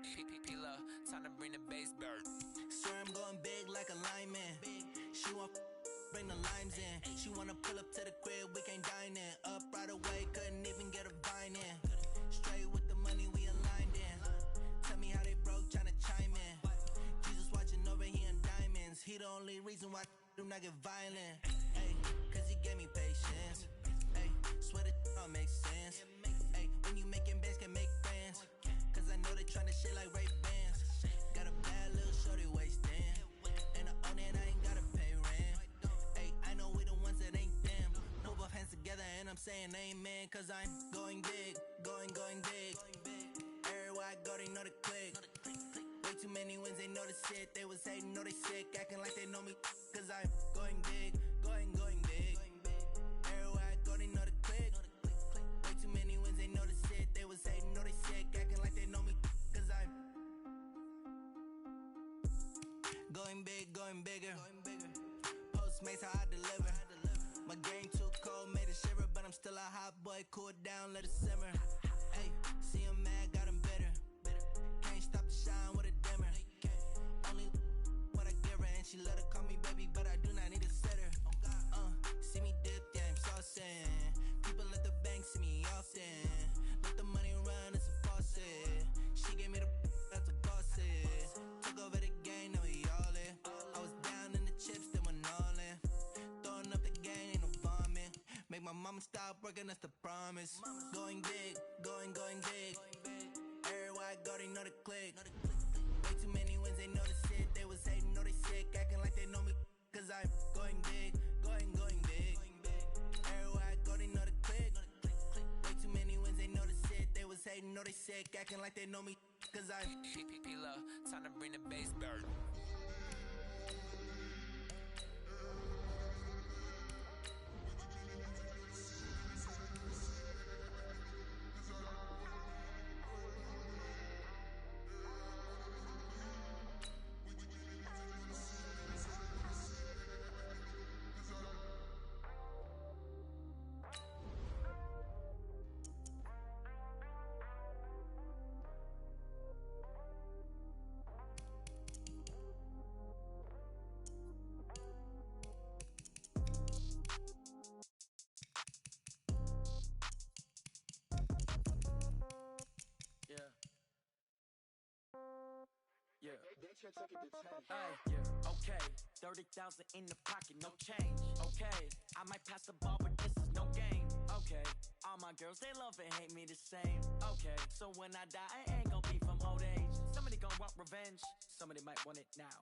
Time to bring the bass bird. Swear I'm going big like a lineman. She want bring the limes in. She wanna pull up to the crib, we can't dine in. Up right away, couldn't even get a vine in. Straight with the money, we aligned in. Tell me how they broke, tryna chime in. Jesus watching over here in diamonds. He the only reason why I do not get violent. Ay, cause he gave me patience. Ay, swear that all makes sense. Ay, when you making bands, can make friends. Cause I know they tryna shit like Ray-Bans. Got a bad little shorty wasting. And I own it, I ain't gotta pay rent. Ay, I know we the ones that ain't them. Put both hands together and I'm saying amen. Cause I'm going big, going big. Everywhere I go, they know the click. Way too many wins, they know the shit. They was hating, know they sick, acting like they know me. Cause I'm going big, going big. Everywhere I go, they know the click. Way too many wins, they know the shit. They was hating, know they sick, acting like they know me. Cause I'm going big, going bigger. Postmates how I deliver. My game too cold, made it shiver. But I'm still a hot boy, cool it down, let it simmer. Hey, see him mad, got him bitter. Can't stop the shine with a dimmer. Only what I give her, and she let her call me baby, but I do not need a sitter. See me dip, yeah, I'm saucing. People at the bank see me often. Let the money run, it's a faucet. She gave me the that's a boss it. Took over the game, now we all in. I was down in the chips, then went all in. Throwing up the game, ain't no vomit. Make my mama stop working, that's the promise. Going big, going big. Everywhere I go, they know the click. Way too many wins, they know the shit. They was hating, know they sick, acting like they know me. Cause I'm going big, going big. Everywhere I go, they know the click. Way too many wins, they know the shit. They was hating, know they sick, acting like they know me. Cause I'm time to bring the bass bird. Yeah. Hey, yeah. Okay, 30,000 in the pocket, no change. Okay, I might pass the ball, but this is no game. Okay, all my girls, they love and hate me the same. Okay, so when I die, I ain't gon' be from old age. Somebody gon' want revenge, somebody might want it now.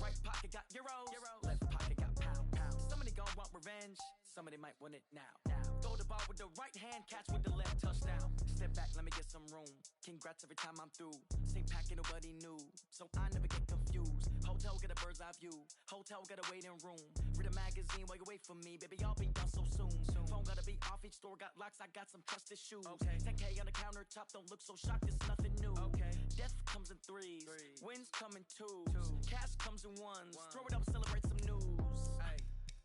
Right pocket got euros, left pocket got pound. Somebody gon' want revenge, somebody might want it now. Throw the ball with the right hand, catch with the left, touchdown. Step back, let me get some room. Congrats every time I'm through. Same packet, nobody knew, so I never get confused. Hotel get a bird's eye view. Hotel get a waiting room. Read a magazine while you wait for me, baby. I'll be down so soon. Phone gotta be off. Each store got locks. I got some trusted shoes. 10K on the countertop. Don't look so shocked. It's nothing new. Death comes in threes. Wins come in twos. Cash comes in ones. Throw it up, celebrate some news.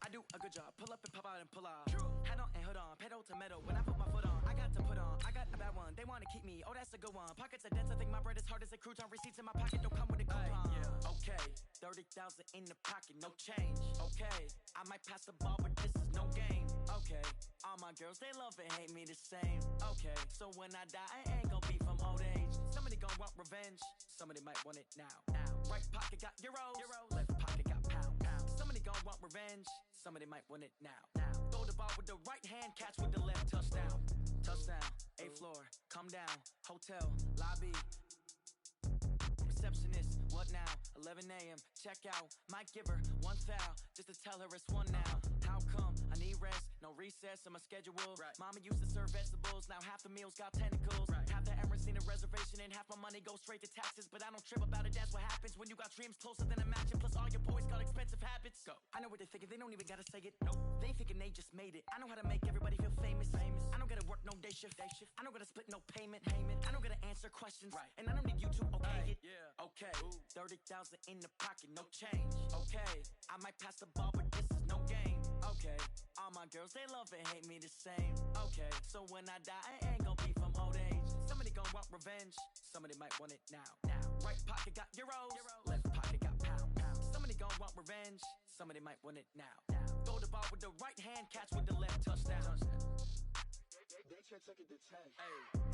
I do a good job, pull up and pop out and pull out. Head on and hood on, pedal to metal. When I put my foot on, I got to put on. I got a bad one, they wanna keep me, oh that's a good one. Pockets are dense, I think my bread is hard as a crouton. Receipts in my pocket don't come with a coupon. Okay, 30,000 in the pocket, no change. Okay, I might pass the ball, but this is no game. Okay, all my girls, they love and hate me the same. Okay, so when I die, I ain't gon' be from old age. Somebody gon' want revenge, somebody might want it now. Right pocket got euros, left pocket got pound. Somebody gon' want revenge, somebody might want it now. Throw the ball with the right hand, catch with the left, touchdown. Touchdown, 8th floor, come down, hotel, lobby. Receptionist, what now? 11 a.m. check out. Might give her one foul just to tell her it's one now. How come? I need rest, no recess in my schedule. Mama used to serve vegetables, now half the meals got tentacles. Half the Emirates need a reservation and half my money goes straight to taxes. But I don't trip about it, that's what happens when you got dreams closer than a match. And plus all your boys got expensive habits. Go. I know what they're thinking, they don't even gotta say it. Nope. They thinking they just made it. I know how to make everybody feel famous. I don't gotta work no day shift. I don't gotta split no payment. I don't gotta answer questions. And I don't need you to okay it. Okay, 30,000 in the pocket, no change. Okay, I might pass the ball, but this is no game. Okay, all my girls, they love and hate me the same. Okay, so when I die, I ain't gon' be from old age. Somebody gon' gon' want revenge, somebody might want it now. Right pocket got euros, left pocket got pounds. Somebody gon' want revenge, somebody might want it now. Throw the ball with the right hand, catch with the left, touchdown. They took it to 10. Hey.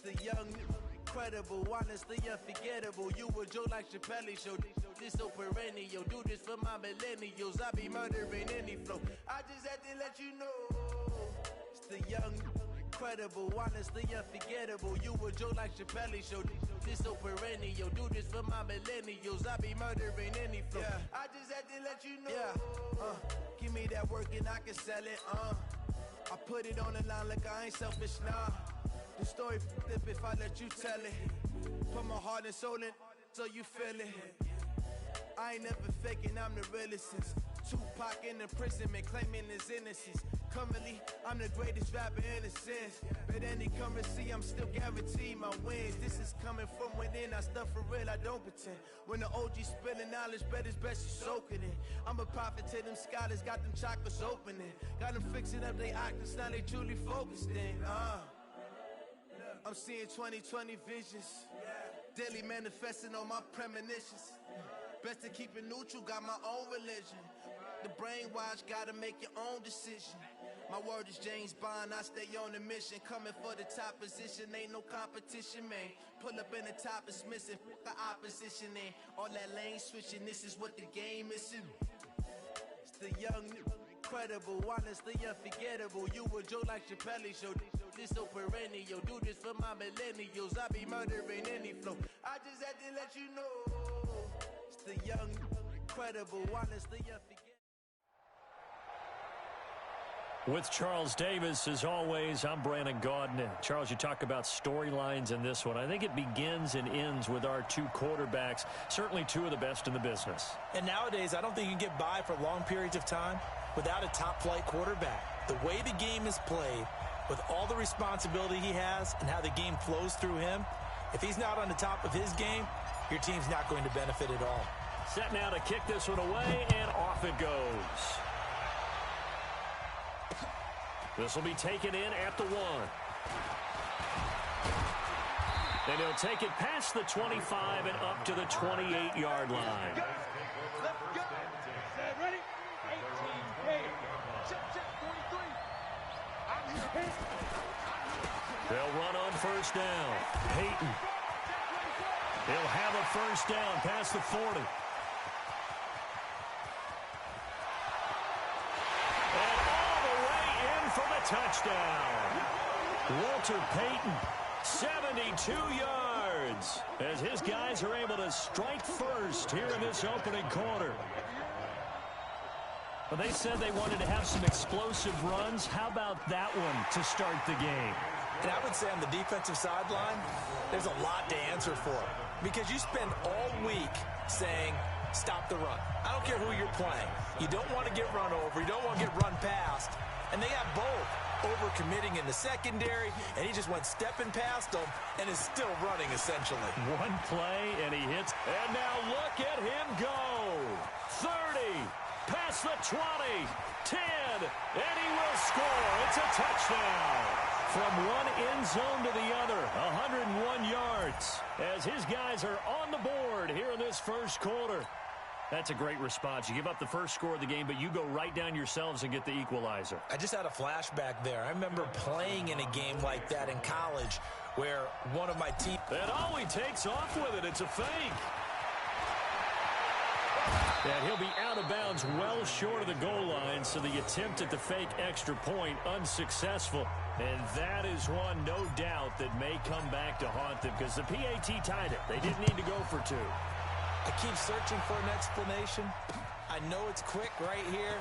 The young, incredible, honestly unforgettable. You a joke like Chappelle show. This so perennial. Do this for my millennials. I be murdering any flow. I just had to let you know. It's the young, incredible, honestly unforgettable. You a joke like Chappelle show. This so perennial. Do this for my millennials. I be murdering any flow. Yeah. I just had to let you know. Yeah. Give me that work and I can sell it. I put it on the line like I ain't selfish, nah. The story flip if I let you tell it. Put my heart and soul in so you feel it. I ain't never faking, I'm the realest since Tupac in imprisonment claiming his innocence. Currently, I'm the greatest rapper in a sense. But any currency, I'm still guaranteed my wins. This is coming from within, I stuff for real, I don't pretend. When the OG spilling knowledge, bet it's best you soak it in. I'm a prophet to them scholars, got them chakras opening. Got them fixing up they octaves, now they truly focused in. I'm seeing 2020 visions, daily manifesting on my premonitions. Best to keep it neutral, got my own religion. The brainwash, gotta make your own decision. My word is James Bond, I stay on a mission. Coming for the top position, ain't no competition, man. Pull up in the top is missing, the opposition in. All that lane switching, this is what the game is. It's the young, incredible, honestly unforgettable. You a Joe like Chappelle show. This so perennial, do this for my millennials. I be murdering any flow. I just had to let you know. It's the young, incredible, honestly unforgettable. With Charles Davis, as always, I'm Brandon Gaudin. Charles, you talk about storylines in this one. I think it begins and ends with our two quarterbacks, certainly two of the best in the business. And nowadays, I don't think you can get by for long periods of time without a top-flight quarterback. The way the game is played, with all the responsibility he has and how the game flows through him, if he's not on the top of his game, your team's not going to benefit at all. Set now to kick this one away, and off it goes. This will be taken in at the 1. And he'll take it past the 25 and up to the 28-yard line. Ready? 18, They'll run on first down. Peyton. He'll have a first down past the 40. For the touchdown. Walter Payton, 72 yards, as his guys are able to strike first here in this opening quarter. Well, they said they wanted to have some explosive runs. How about that one to start the game? And I would say on the defensive sideline, there's a lot to answer for, because you spend all week saying, stop the run. I don't care who you're playing. You don't want to get run over. You don't want to get run past. And they have both over-committing in the secondary, and he just went stepping past them and is still running, essentially. One play, and he hits. And now look at him go. 30, past the 20, 10, and he will score. It's a touchdown. From one end zone to the other, 101 yards, as his guys are on the board here in this first quarter. That's a great response. You give up the first score of the game, but you go right down yourselves and get the equalizer. I just had a flashback there. I remember playing in a game like that in college where one of my team... And oh, he takes off with it. It's a fake. And he'll be out of bounds well short of the goal line, so the attempt at the fake extra point unsuccessful. And that is one, no doubt, that may come back to haunt them, because the PAT tied it. They didn't need to go for two. I keep searching for an explanation. I know it's quick right here.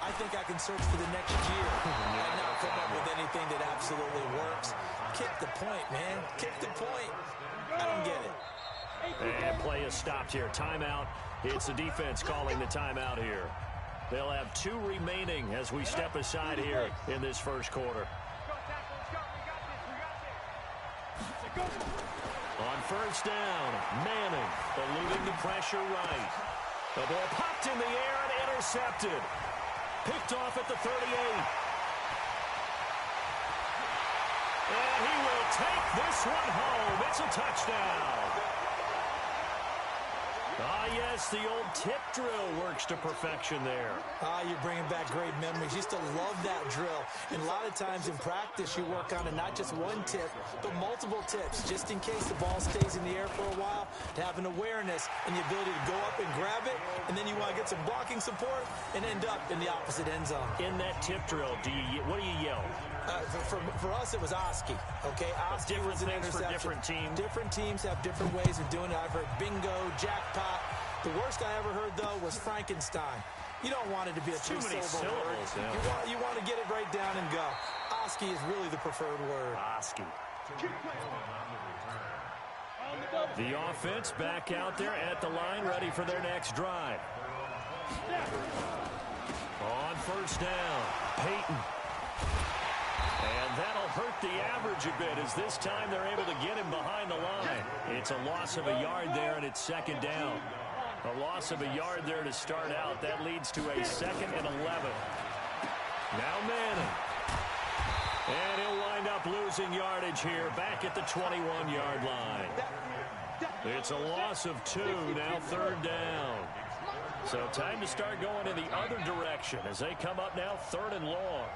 I think I can search for the next year and not come up with anything that absolutely works. Kick the point, man. Kick the point. I don't get it. And play is stopped here. Timeout. It's the defense calling the timeout here. They'll have 2 remaining as we step aside here in this first quarter. On first down, Manning eluding the pressure right. The ball popped in the air and intercepted. Picked off at the 38. And he will take this one home. It's a touchdown. Ah, yes, the old tip drill works to perfection there. You're bringing back great memories. Used to love that drill. And a lot of times in practice, you work on it, not just one tip, but multiple tips, just in case the ball stays in the air for a while, to have an awareness and the ability to go up and grab it, and then you want to get some blocking support and end up in the opposite end zone. In that tip drill, what do you yell? For us, it was Oski. Okay, Oski was an interception. For different teams. Different teams have different ways of doing it. I've heard bingo, jackpot. The worst I ever heard, though, was Frankenstein. You don't want it to be a two-syllable word. Yeah. You want to get it right down and go. Oski is really the preferred word. Oski. The offense back out there at the line, ready for their next drive. On first down, Peyton. And that'll hurt the average a bit, as this time they're able to get him behind the line. It's a loss of a yard there, and it's second down. A loss of a yard there to start out. That leads to a 2nd and 11. Now Manning. And he'll wind up losing yardage here, back at the 21-yard line. It's a loss of 2, now 3rd down. So time to start going in the other direction as they come up now 3rd and long.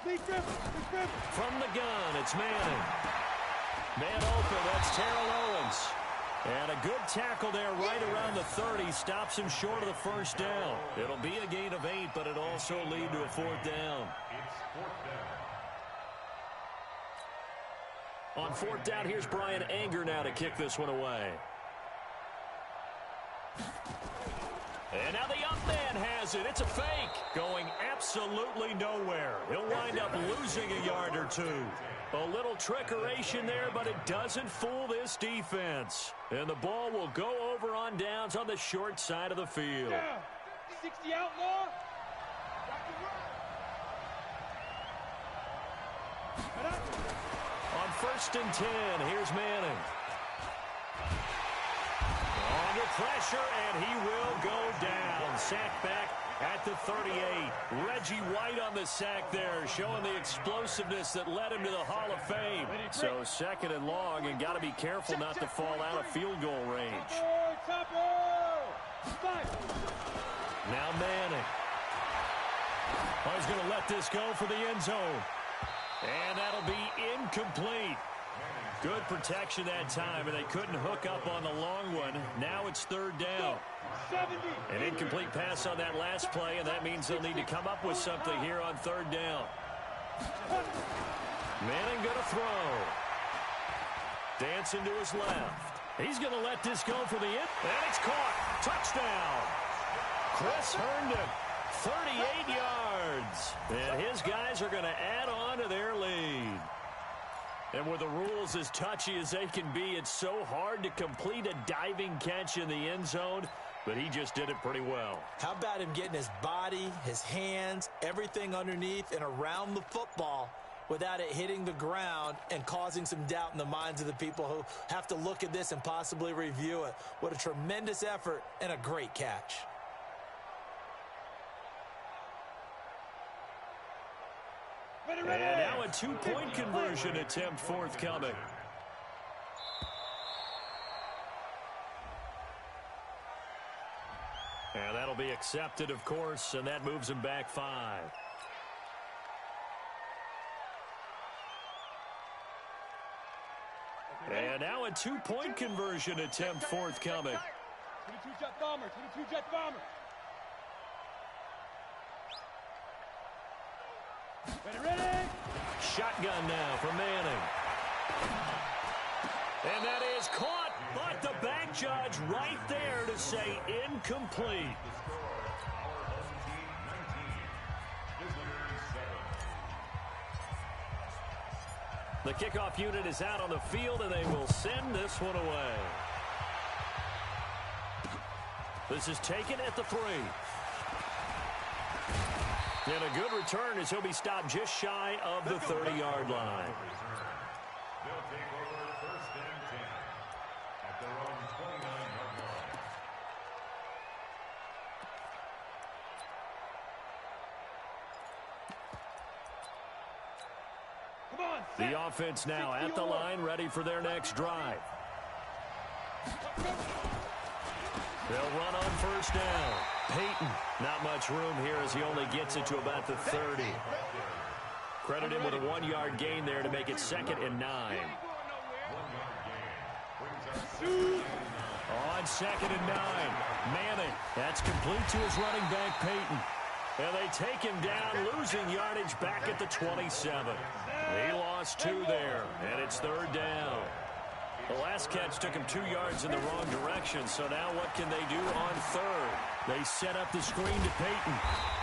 From the gun, it's Manning. Man open, that's Terrell Owens. And a good tackle there right around the 30. Stops him short of the first down. It'll be a gain of 8, but it'll also lead to a 4th down. On 4th down, here's Brian Anger now to kick this one away. And now the young man has it. It's a fake. Going absolutely nowhere. He'll wind up losing a yard or 2. A little trickeration there, but it doesn't fool this defense. And the ball will go over on downs on the short side of the field. 60 outlaw. On 1st and 10, here's Manning. Under pressure, and he will go down. Sack back at the 38. Reggie White on the sack there, showing the explosiveness that led him to the Hall of Fame. So 2nd and long, and got to be careful not to fall out of field goal range. Now Manning. Oh, he's going to let this go for the end zone. And that'll be incomplete. Good protection that time, and they couldn't hook up on the long one. Now it's 3rd down. An incomplete pass on that last play, and that means they'll need to come up with something here on 3rd down. Manning going to throw. Dancing to his left. He's going to let this go for the end, and it's caught. Touchdown. Chris Herndon, 38 yards. And his guys are going to add on to their lead. And with the rules as touchy as they can be, it's so hard to complete a diving catch in the end zone, but he just did it pretty well. How about him getting his body, his hands, everything underneath and around the football without it hitting the ground and causing some doubt in the minds of the people who have to look at this and possibly review it. What a tremendous effort and a great catch. And now a 2-point conversion attempt forthcoming. And that'll be accepted, of course, and that moves him back 5. And now a 2-point conversion attempt forthcoming. 22-jet bomber, 22-jet bomber. Ready? Shotgun now for Manning. And that is caught, but the back judge right there to say incomplete. The kickoff unit is out on the field, and they will send this one away. This is taken at the 3. And a good return as he'll be stopped just shy of the 30-yard line. They'll take over 1st and 10 at their own 29-yard line. The offense now at the line, ready for their next drive. They'll run on 1st down. Peyton, not much room here as he only gets it to about the 30. Credit him with a 1-yard gain there to make it 2nd and 9. On 2nd and 9, Manning. That's complete to his running back, Peyton. And they take him down, losing yardage back at the 27. He lost 2 there, and it's 3rd down. The last catch took him 2 yards in the wrong direction, so now what can they do on 3rd? They set up the screen to Peyton,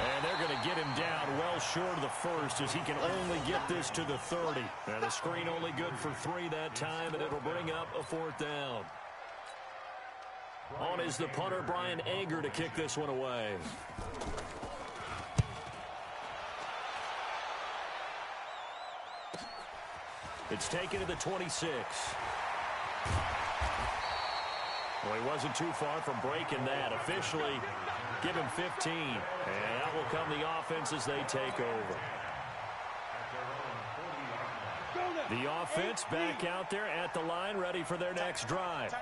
and they're going to get him down well short of the 1st as he can only get this to the 30. And the screen only good for 3 that time, and it'll bring up a 4th down. On is the punter, Brian Anger, to kick this one away. It's taken to the 26. Well, he wasn't too far from breaking that. Officially, give him 15. And out will come the offense as they take over. The offense back out there at the line, ready for their next drive.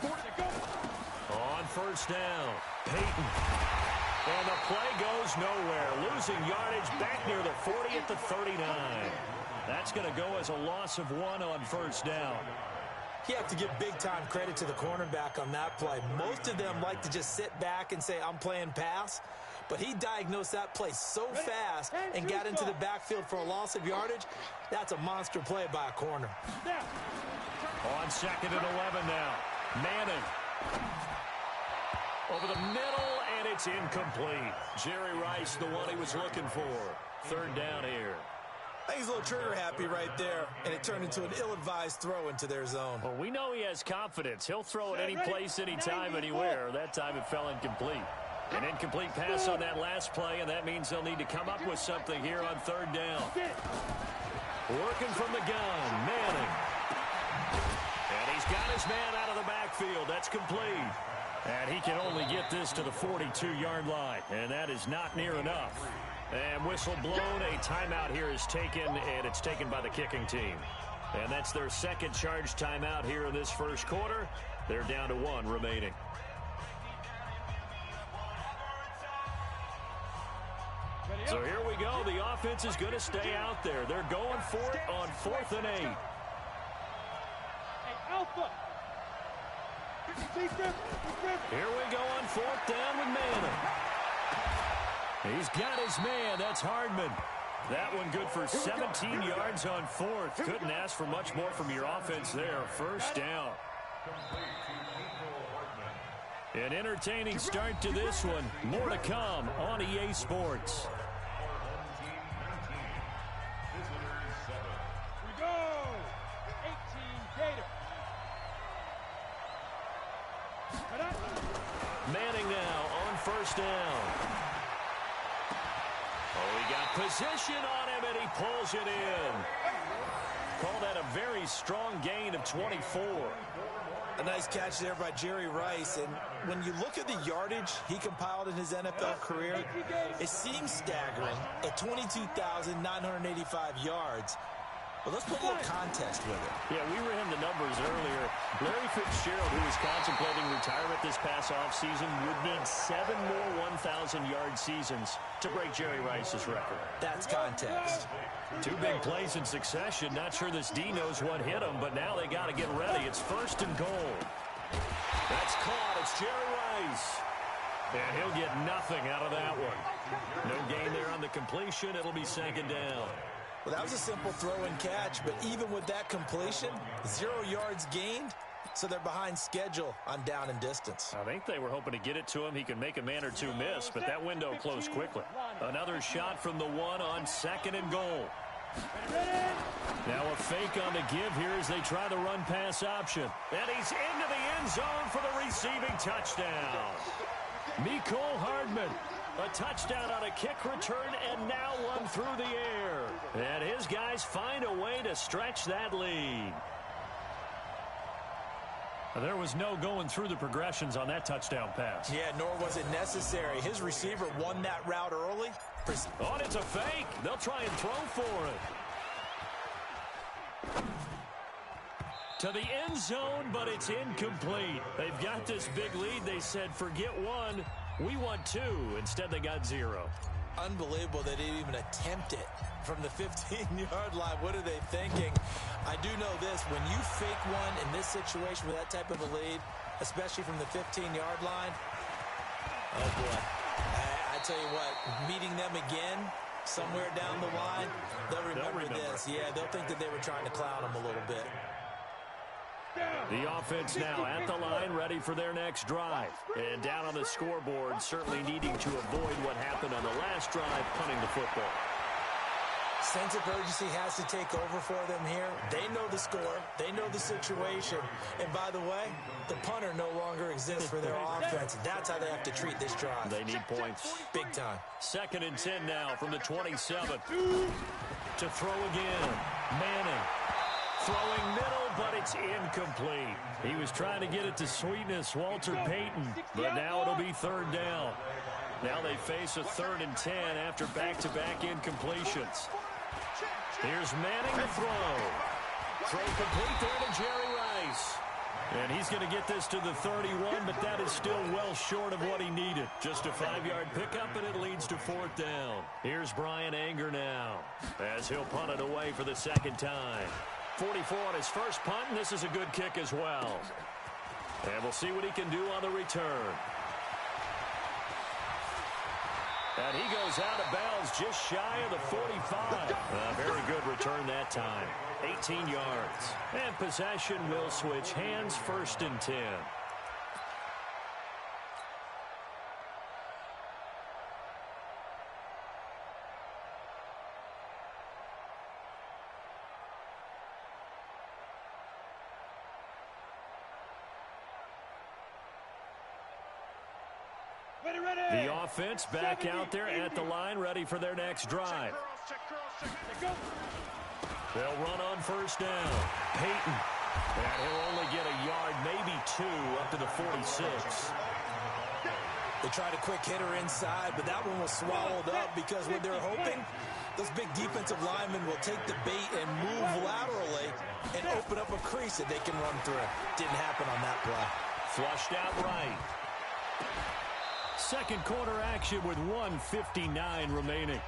On 1st down, Peyton. And the play goes nowhere. Losing yardage back near the 40 at the 39. That's going to go as a loss of 1 on first down. You have to give big-time credit to the cornerback on that play. Most of them like to just sit back and say, I'm playing pass. But he diagnosed that play so fast and got into the backfield for a loss of yardage. That's a monster play by a corner. On 2nd and 11 now. Manning. Over the middle, and it's incomplete. Jerry Rice, the one he was looking for. 3rd down here. I think he's a little trigger-happy right there, and it turned into an ill-advised throw into their zone. Well, we know he has confidence. He'll throw it any place, anytime, anywhere. That time it fell incomplete. An incomplete pass on that last play, and that means they'll need to come up with something here on 3rd down. Working from the gun, Manning. And he's got his man out of the backfield. That's complete. And he can only get this to the 42-yard line, and that is not near enough. And whistle blown, a timeout here is taken, and it's taken by the kicking team. And that's their 2nd charge timeout here in this first quarter. They're down to 1 remaining. So here we go. The offense is going to stay out there. They're going for it on 4th and 8. Hey, Alpha! Here we go on 4th down with Manning. He's got his man. That's Hardman. That one good for 17 yards on 4th. Couldn't ask for much more from your offense there. 1st down. An entertaining start to this one. More to come on EA Sports. We go! 18 Gator. Manning now on 1st down. Oh, he got position on him, and he pulls it in. Call that a very strong gain of 24. A nice catch there by Jerry Rice. And when you look at the yardage he compiled in his NFL career, it seems staggering at 22,985 yards. But let's put more context with it. Yeah, we ran the numbers earlier. Larry Fitzgerald, who was contemplating retirement this past offseason, would need 7 more 1,000-yard seasons to break Jerry Rice's record. That's context. 2 big plays in succession. Not sure this D knows what hit him, but now they got to get ready. It's 1st and goal. That's caught. It's Jerry Rice. And he'll get nothing out of that one. No gain there on the completion. It'll be 2nd down. Well, that was a simple throw and catch, but even with that completion, 0 yards gained, so they're behind schedule on down and distance. I think they were hoping to get it to him. He could make a man or 2 miss, but that window closed quickly. Another shot from the 1 on 2nd and goal. Now a fake on the give here as they try the run-pass option. And he's into the end zone for the receiving touchdown. Mecole Hardman. A touchdown on a kick return, and now one through the air. And his guys find a way to stretch that lead. There was no going through the progressions on that touchdown pass. Yeah, nor was it necessary. His receiver won that route early. Oh, and it's a fake. They'll try and throw for it. To the end zone, but it's incomplete. They've got this big lead. They said, forget 1. We want 2. Instead, they got 0. Unbelievable they didn't even attempt it from the 15-yard line. What are they thinking? I do know this. When you fake one in this situation with that type of a lead, especially from the 15-yard line, oh, boy. I tell you what, meeting them again somewhere down the line, they'll remember this. Yeah, they'll think that they were trying to clown them a little bit. The offense now at the line, ready for their next drive. And down on the scoreboard, certainly needing to avoid what happened on the last drive, punting the football. Sense of urgency has to take over for them here. They know the score. They know the situation. And by the way, the punter no longer exists for their offense. That's how they have to treat this drive. They need points. Big time. 2nd and 10 now from the 27. To throw again. Manning. Throwing middle, but it's incomplete. He was trying to get it to Sweetness, Walter Payton, but now it'll be 3rd down. Now they face a 3rd and 10 after back-to-back incompletions. Here's Manning to throw. Throw complete there to Jerry Rice. And he's going to get this to the 31, but that is still well short of what he needed. Just a 5-yard pickup, and it leads 4th down. Here's Brian Anger now as he'll punt it away for the second time. 44 on his first punt, and this is a good kick as well. And we'll see what he can do on the return. And he goes out of bounds just shy of the 45. A very good return that time. 18 yards. And possession will switch hands, 1st and 10. The offense back out there at the line, ready for their next drive. They'll run on 1st down. Peyton. And he'll only get a yard, maybe 2, up to the 46. They tried a quick hitter inside, but that one was swallowed up because what they're hoping, those big defensive linemen will take the bait and move laterally and open up a crease that they can run through. Didn't happen on that play. Flushed out right. Second quarter action with 1:59 remaining.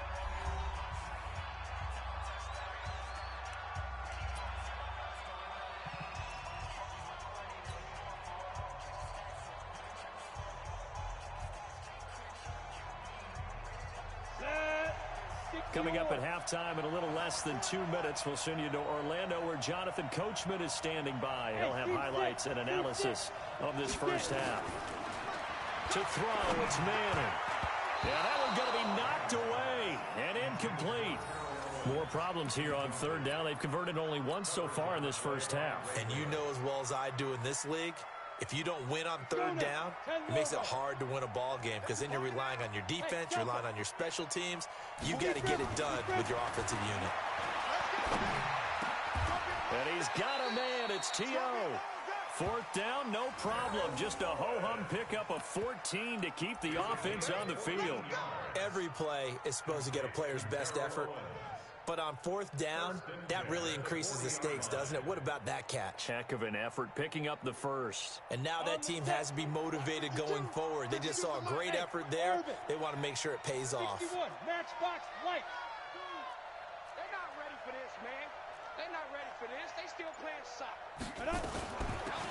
Coming up at halftime in a little less than 2 minutes, we'll send you to Orlando where Jonathan Coachman is standing by. He'll have highlights and analysis of this first half. To throw, it's Manning. Yeah, that one's going to be knocked away and incomplete. More problems here on 3rd down. They've converted only once so far in this first half. And you know as well as I do in this league, if you don't win on 3rd down, it makes it hard to win a ball game because then you're relying on your defense, you're relying on your special teams. You've got to get it done with your offensive unit. And he's got a man. It's T.O. 4th down, no problem. Just a ho-hum pickup of 14 to keep the offense on the field. Every play is supposed to get a player's best effort. But on 4th down, that really increases the stakes, doesn't it? What about that catch? Heck of an effort picking up the first. And now that team has to be motivated going forward. They just saw a great effort there. They want to make sure it pays off. 61, matchbox light. They're not ready for this, man. They're not ready for this. They still playing soccer.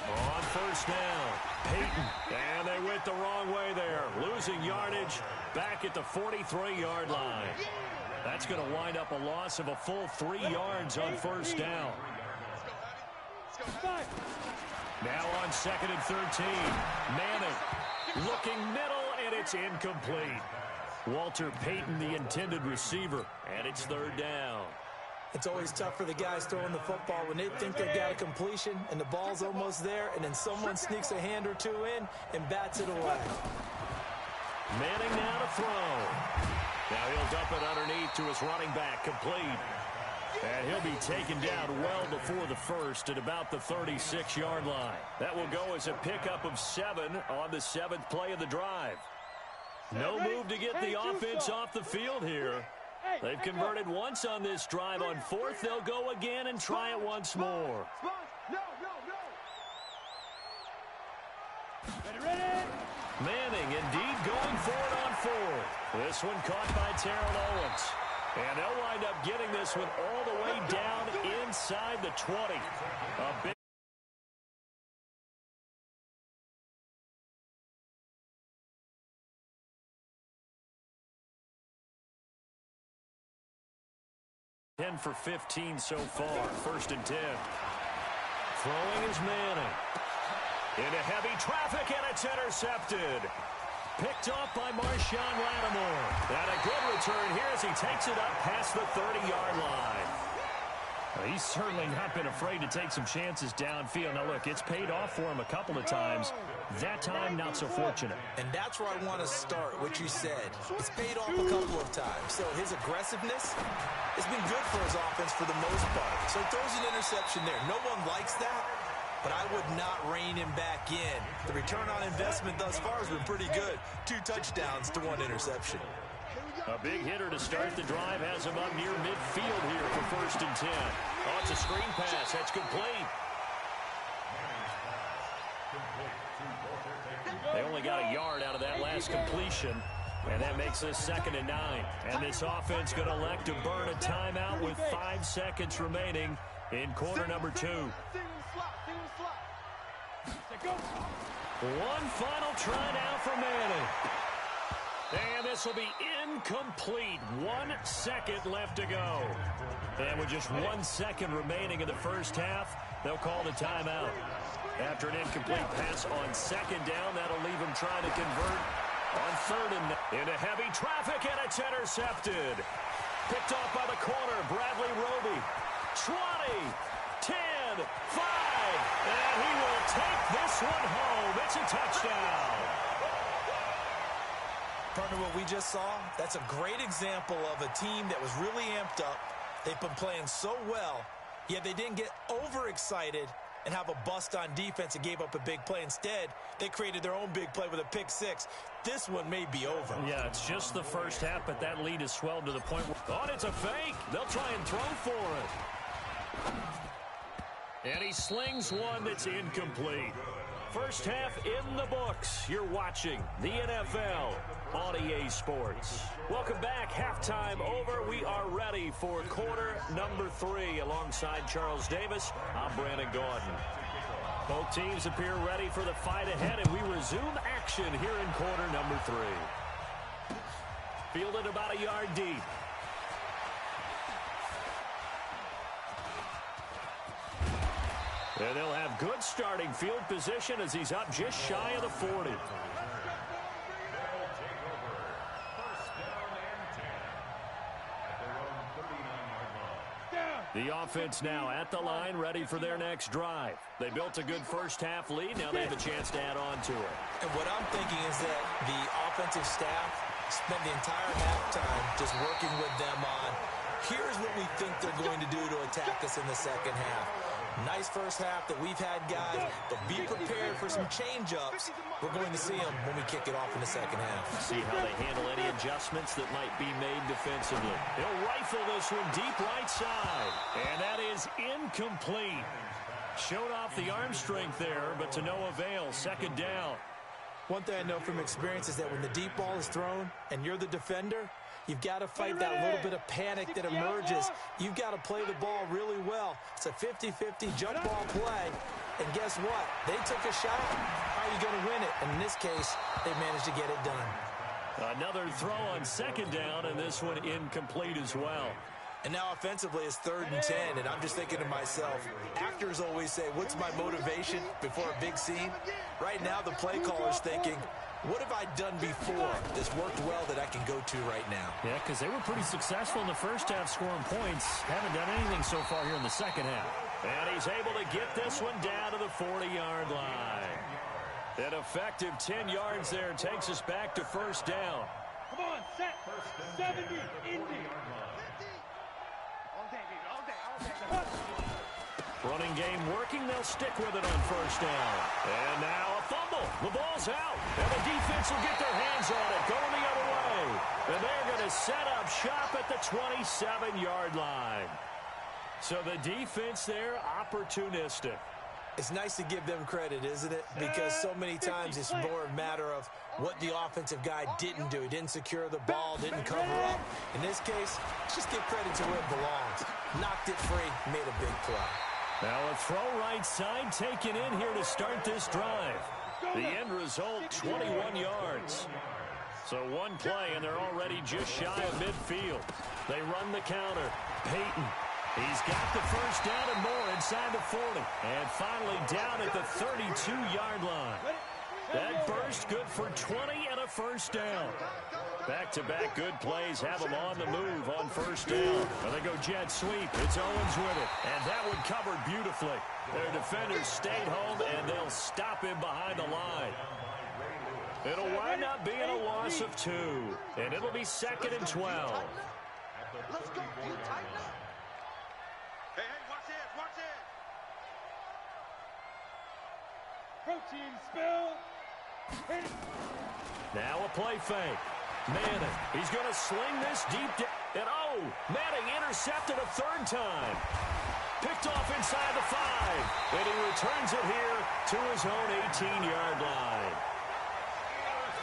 On 1st down, Peyton. And they went the wrong way there. Losing yardage back at the 43-yard line. That's going to wind up a loss of a full 3 yards on 1st down. Now on 2nd and 13. Manning looking middle, and it's incomplete. Walter Payton, the intended receiver, and it's 3rd down. It's always tough for the guys throwing the football when they think they've got a completion and the ball's almost there, and then someone sneaks a hand or two in and bats it away. Manning now to throw. Now he'll dump it underneath to his running back, complete. And he'll be taken down well before the first at about the 36-yard line. That will go as a pickup of 7 on the 7th play of the drive. No move to get the offense off the field here. They've converted once on this drive. On 4th, they'll go again and try it once more. Manning indeed going for it on 4th. This one caught by Terrell Owens. And they'll wind up getting this one all the way down inside the 20. A big for 15 so far. 1st and 10. Throwing is Manning. Into heavy traffic, and it's intercepted. Picked off by Marshawn Lattimore. And a good return here as he takes it up past the 30-yard line. He's certainly not been afraid to take some chances downfield. Now, look, it's paid off for him a couple of times. That time, not so fortunate. And that's where I want to start, what you said. It's paid off a couple of times. So his aggressiveness has been good for his offense for the most part. So he throws an interception there. No one likes that, but I would not rein him back in. The return on investment thus far has been pretty good. 2 touchdowns to 1 interception. A big hitter to start the drive has him up near midfield here for 1st and 10. Oh, it's a screen pass. That's complete. They only got a yard out of that last completion. And that makes this 2nd and 9. And this offense going to elect to burn a timeout with 5 seconds remaining in quarter number 2. One final try now for Madden. And this will be incomplete. 1 second left to go. And with just 1 second remaining in the first half, they'll call the timeout. After an incomplete pass on 2nd down, that'll leave them trying to convert on 3rd and into heavy traffic, and it's intercepted. Picked off by the corner, Bradley Roby. 20, 10, 5, and he will take this one home. It's a touchdown. Partner, what we just saw, that's a great example of a team that was really amped up. They've been playing so well, yet they didn't get overexcited and have a bust on defense and gave up a big play. Instead, they created their own big play with a pick 6. This one may be over. Yeah, it's just the first half, but that lead has swelled to the point where... Oh, it's a fake. They'll try and throw for it. And he slings one that's incomplete. First half in the books. You're watching the NFL on EA Sports. Welcome back. Halftime over. We are ready for quarter number 3. Alongside Charles Davis, I'm Brandon Gordon. Both teams appear ready for the fight ahead, and we resume action here in quarter number 3. Fielded about a yard deep. And they'll have good starting field position as he's up just shy of the 40. The offense now at the line, ready for their next drive. They built a good first half lead. Now they have a chance to add on to it. And what I'm thinking is that the offensive staff spent the entire halftime just working with them on, here's what we think they're going to do to attack us in the second half. Nice first half that we've had, guys, but be prepared for some change-ups. We're going to see them when we kick it off in the second half. See how they handle any adjustments that might be made defensively. He'll rifle this one deep right side. And that is incomplete. Showed off the arm strength there, but to no avail. 2nd down. One thing I know from experience is that when the deep ball is thrown and you're the defender, you've got to fight that little bit of panic that emerges. You've got to play the ball really well. It's a 50-50 jump ball play. And guess what? They took a shot. How are you going to win it? And in this case, they managed to get it done. Another throw on 2nd down, and this one incomplete as well. And now offensively it's 3rd and 10, and I'm just thinking to myself, actors always say, what's my motivation before a big scene? Right now the play caller's thinking, what have I done before that's worked well that I can go to right now? Yeah, because they were pretty successful in the first half scoring points. Haven't done anything so far here in the second half. And he's able to get this one down to the 40-yard line. An effective 10 yards there takes us back to 1st down. Come on, set. 70, Indy. Running game working. They'll stick with it on 1st down. And now a fumble. The ball's out. And the defense will get their hands on it. Going the other way. And they're going to set up shop at the 27-yard line. So the defense there, opportunistic. It's nice to give them credit, isn't it? Because so many times it's more a matter of what the offensive guy didn't do. He didn't secure the ball, didn't cover up. In this case, let's just give credit to where it belongs. Knocked it free, made a big play. Now a throw right side taken in here to start this drive. The end result, 21 yards. So one play, and they're already just shy of midfield. They run the counter. Peyton. He's got the first down and more inside the 40. And finally down at the 32-yard line. That burst good for 20 and a first down. Back-to-back good plays have them on the move on 1st down. And they go jet sweep. It's Owens with it. And that one covered beautifully. Their defenders stayed home, and they'll stop him behind the line. It'll wind up being a loss of 2. And it'll be 2nd and 12. Let's go. You tighten up. Hey, watch this. Watch this. Protein spill. Hit it. Now a play fake. Manning, he's going to sling this deep down. And oh, Manning intercepted a 3rd time. Picked off inside the 5. And he returns it here to his own 18-yard line.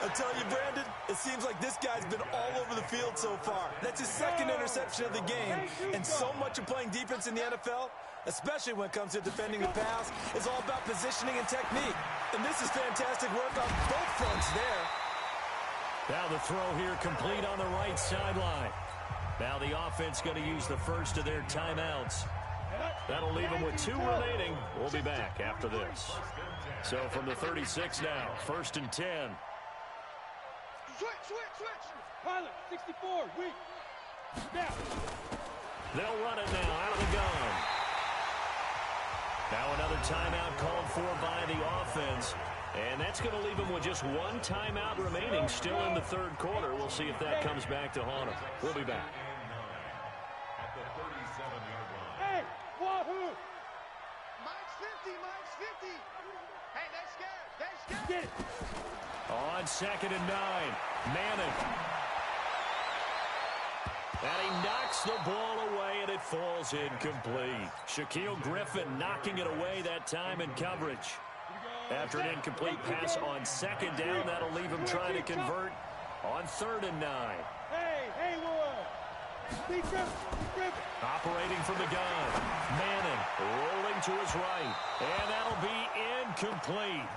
I tell you, Brandon, it seems like this guy's been all over the field so far. That's his second interception of the game, and so much of playing defense in the NFL, especially when it comes to defending the pass, is all about positioning and technique. And this is fantastic work on both fronts there. Now the throw here complete on the right sideline. Now the offense going to use the first of their timeouts. That'll leave them with 2 remaining. We'll be back after this. So from the 36 now, 1st and 10. Switch. Pilot, 64, weak. Snap. They'll run it now out of the gun. Now another timeout called for by the offense. And that's going to leave them with just 1 timeout remaining still in the 3rd quarter. We'll see if that comes back to haunt them. We'll be back. At the 37-yard line. Hey, wahoo! Mike's 50. Hey, they're scared. Get it. On 2nd and 9, Madden. And he knocks the ball away, and it falls incomplete. Shaquille Griffin knocking it away that time in coverage. After an incomplete pass on 2nd down, that'll leave him trying to convert on 3rd and 9. Hey, Be Griffin. Operating from the gun. Madden rolling to his right. And that'll be incomplete.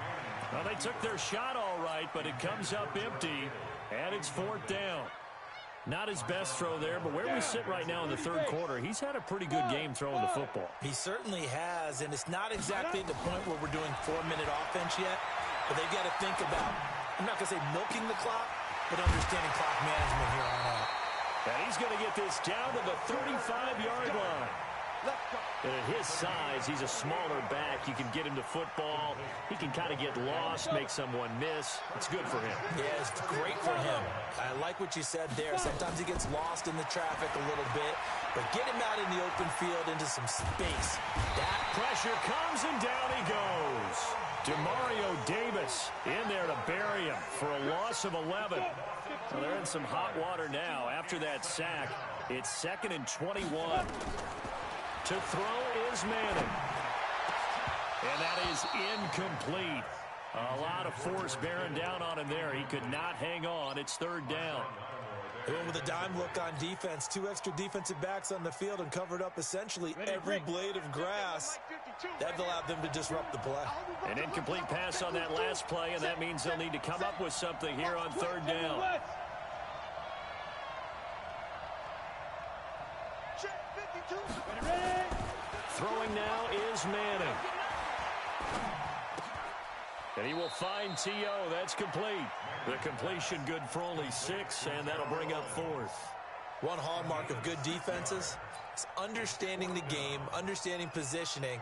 Well, they took their shot all right, but it comes up empty, and it's 4th down. Not his best throw there, but where we sit right now in the 3rd quarter, he's had a pretty good game throwing the football. He certainly has, and it's not exactly at the point where we're doing 4-minute offense yet, but they've got to think about, I'm not going to say milking the clock, but understanding clock management here on out. And he's going to get this down to the 35-yard line. And at his size, he's a smaller back. You can get him to football. He can kind of get lost, make someone miss. It's good for him. Yeah, it's great for him. I like what you said there. Sometimes he gets lost in the traffic a little bit, but get him out in the open field into some space. That pressure comes, and down he goes. DeMario Davis in there to bury him for a loss of 11. Well, they're in some hot water now. After that sack, it's 2nd and 21. To throw is Madden. And that is incomplete. A lot of force bearing down on him there. He could not hang on. It's 3rd down. They went with a dime look on defense. 2 extra defensive backs on the field and covered up essentially every blade of grass. That allowed them to disrupt the play. An incomplete pass on that last play, and that means they'll need to come up with something here on 3rd down. Throwing now is Manning. And he will find T.O. That's complete. The completion good for only 6, and that'll bring up 4th. One hallmark of good defenses is understanding the game, understanding positioning,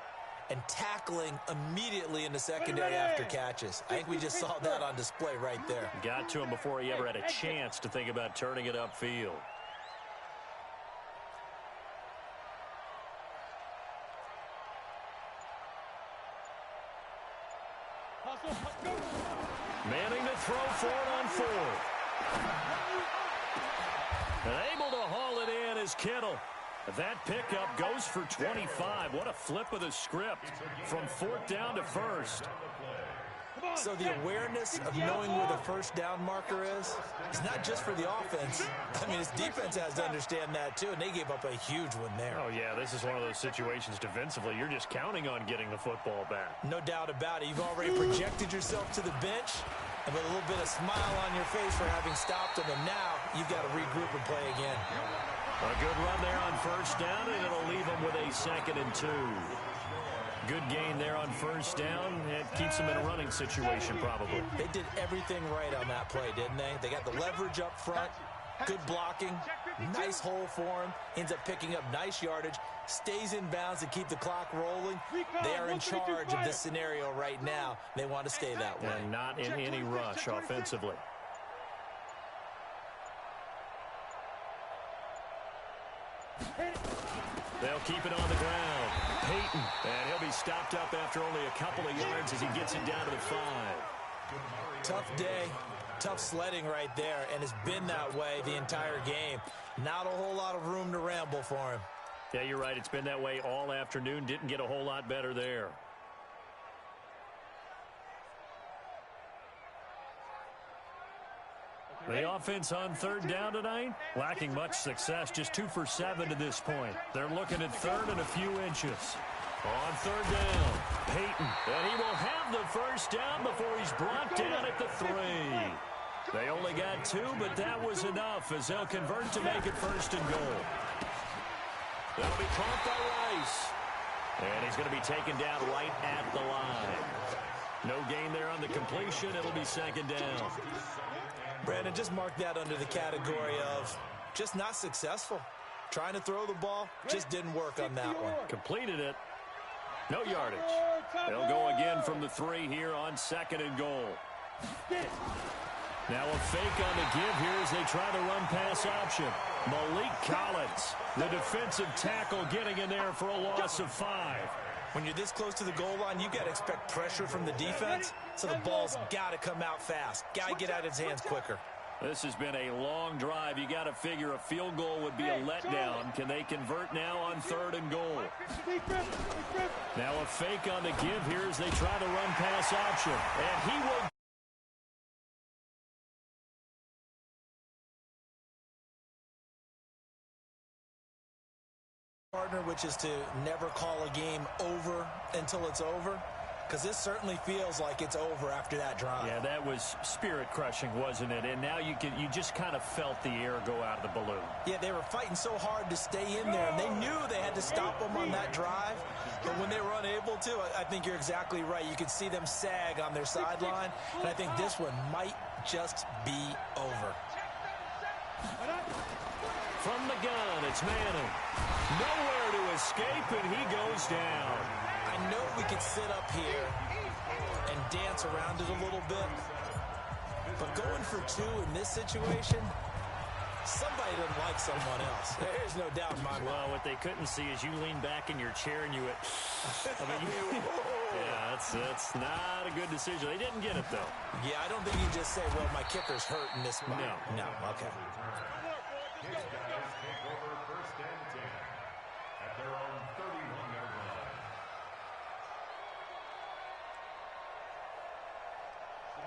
and tackling immediately in the secondary after catches. I think we just saw that on display right there. Got to him before he ever had a chance to think about turning it upfield. Manning to throw for it on 4th. And able to haul it in is Kittle. That pickup goes for 25. What a flip of the script from 4th down to 1st. So the awareness of knowing where the 1st down marker is not just for the offense. I mean, his defense has to understand that too, and they gave up a huge one there. Oh, yeah, this is one of those situations defensively. You're just counting on getting the football back. No doubt about it. You've already projected yourself to the bench, and with a little bit of smile on your face for having stopped him, and now you've got to regroup and play again. A good run there on 1st down, and it'll leave them with a 2nd and 2. Good gain there on 1st down. It keeps them in a running situation, probably. They did everything right on that play, didn't they? They got the leverage up front, good blocking, nice hole for him, ends up picking up nice yardage, stays in bounds to keep the clock rolling. They are in charge of this scenario right now. They want to stay that way. And not in any rush offensively. They'll keep it on the ground. Peyton, and he'll be stopped up after only a couple of yards as he gets it down to the 5. Tough day, tough sledding right there, and it's been that way the entire game. Not a whole lot of room to ramble for him. Yeah, you're right. It's been that way all afternoon. Didn't get a whole lot better there. The offense on third down tonight, lacking much success, just 2 for 7 to this point. They're looking at third and a few inches. On third down, Peyton, and he will have the first down before he's brought down at the 3. They only got 2, but that was enough as they'll convert to make it first and goal. That'll be caught by Rice. And he's going to be taken down right at the line. No gain there on the completion. It'll be second down. Brandon, just mark that under the category of just not successful. Trying to throw the ball, just didn't work on that one. Completed it. No yardage. They'll go again from the 3 here on second and goal. Now a fake on the give here as they try the run-pass option. Malik Collins, the defensive tackle, getting in there for a loss of 5. When you're this close to the goal line, you got to expect pressure from the defense, so the ball's got to come out fast. Got to get out of his hands quicker. This has been a long drive. You got to figure a field goal would be a letdown. Can they convert now on third and goal? Now a fake on the give here as they try the run-pass option. And he will... partner, which is to never call a game over until it's over, because this certainly feels like it's over after that drive. Yeah, that was spirit-crushing, wasn't it? And now you just kind of felt the air go out of the balloon. Yeah, they were fighting so hard to stay in there, and they knew they had to stop them on that drive, but when they were unable to, I think you're exactly right. You could see them sag on their sideline, and I think this one might just be over. From the gun, it's Madden. Nowhere to escape, and he goes down. I know we could sit up here and dance around it a little bit, but going for 2 in this situation, somebody doesn't like someone else. There's no doubt in my mind. Well, what they couldn't see is you lean back in your chair and you went, yeah, that's not a good decision. They didn't get it, though. Yeah, I don't think you just say, well, my kicker's hurt in this spot. No, okay. His guys take over first and 10 at their own 31-yard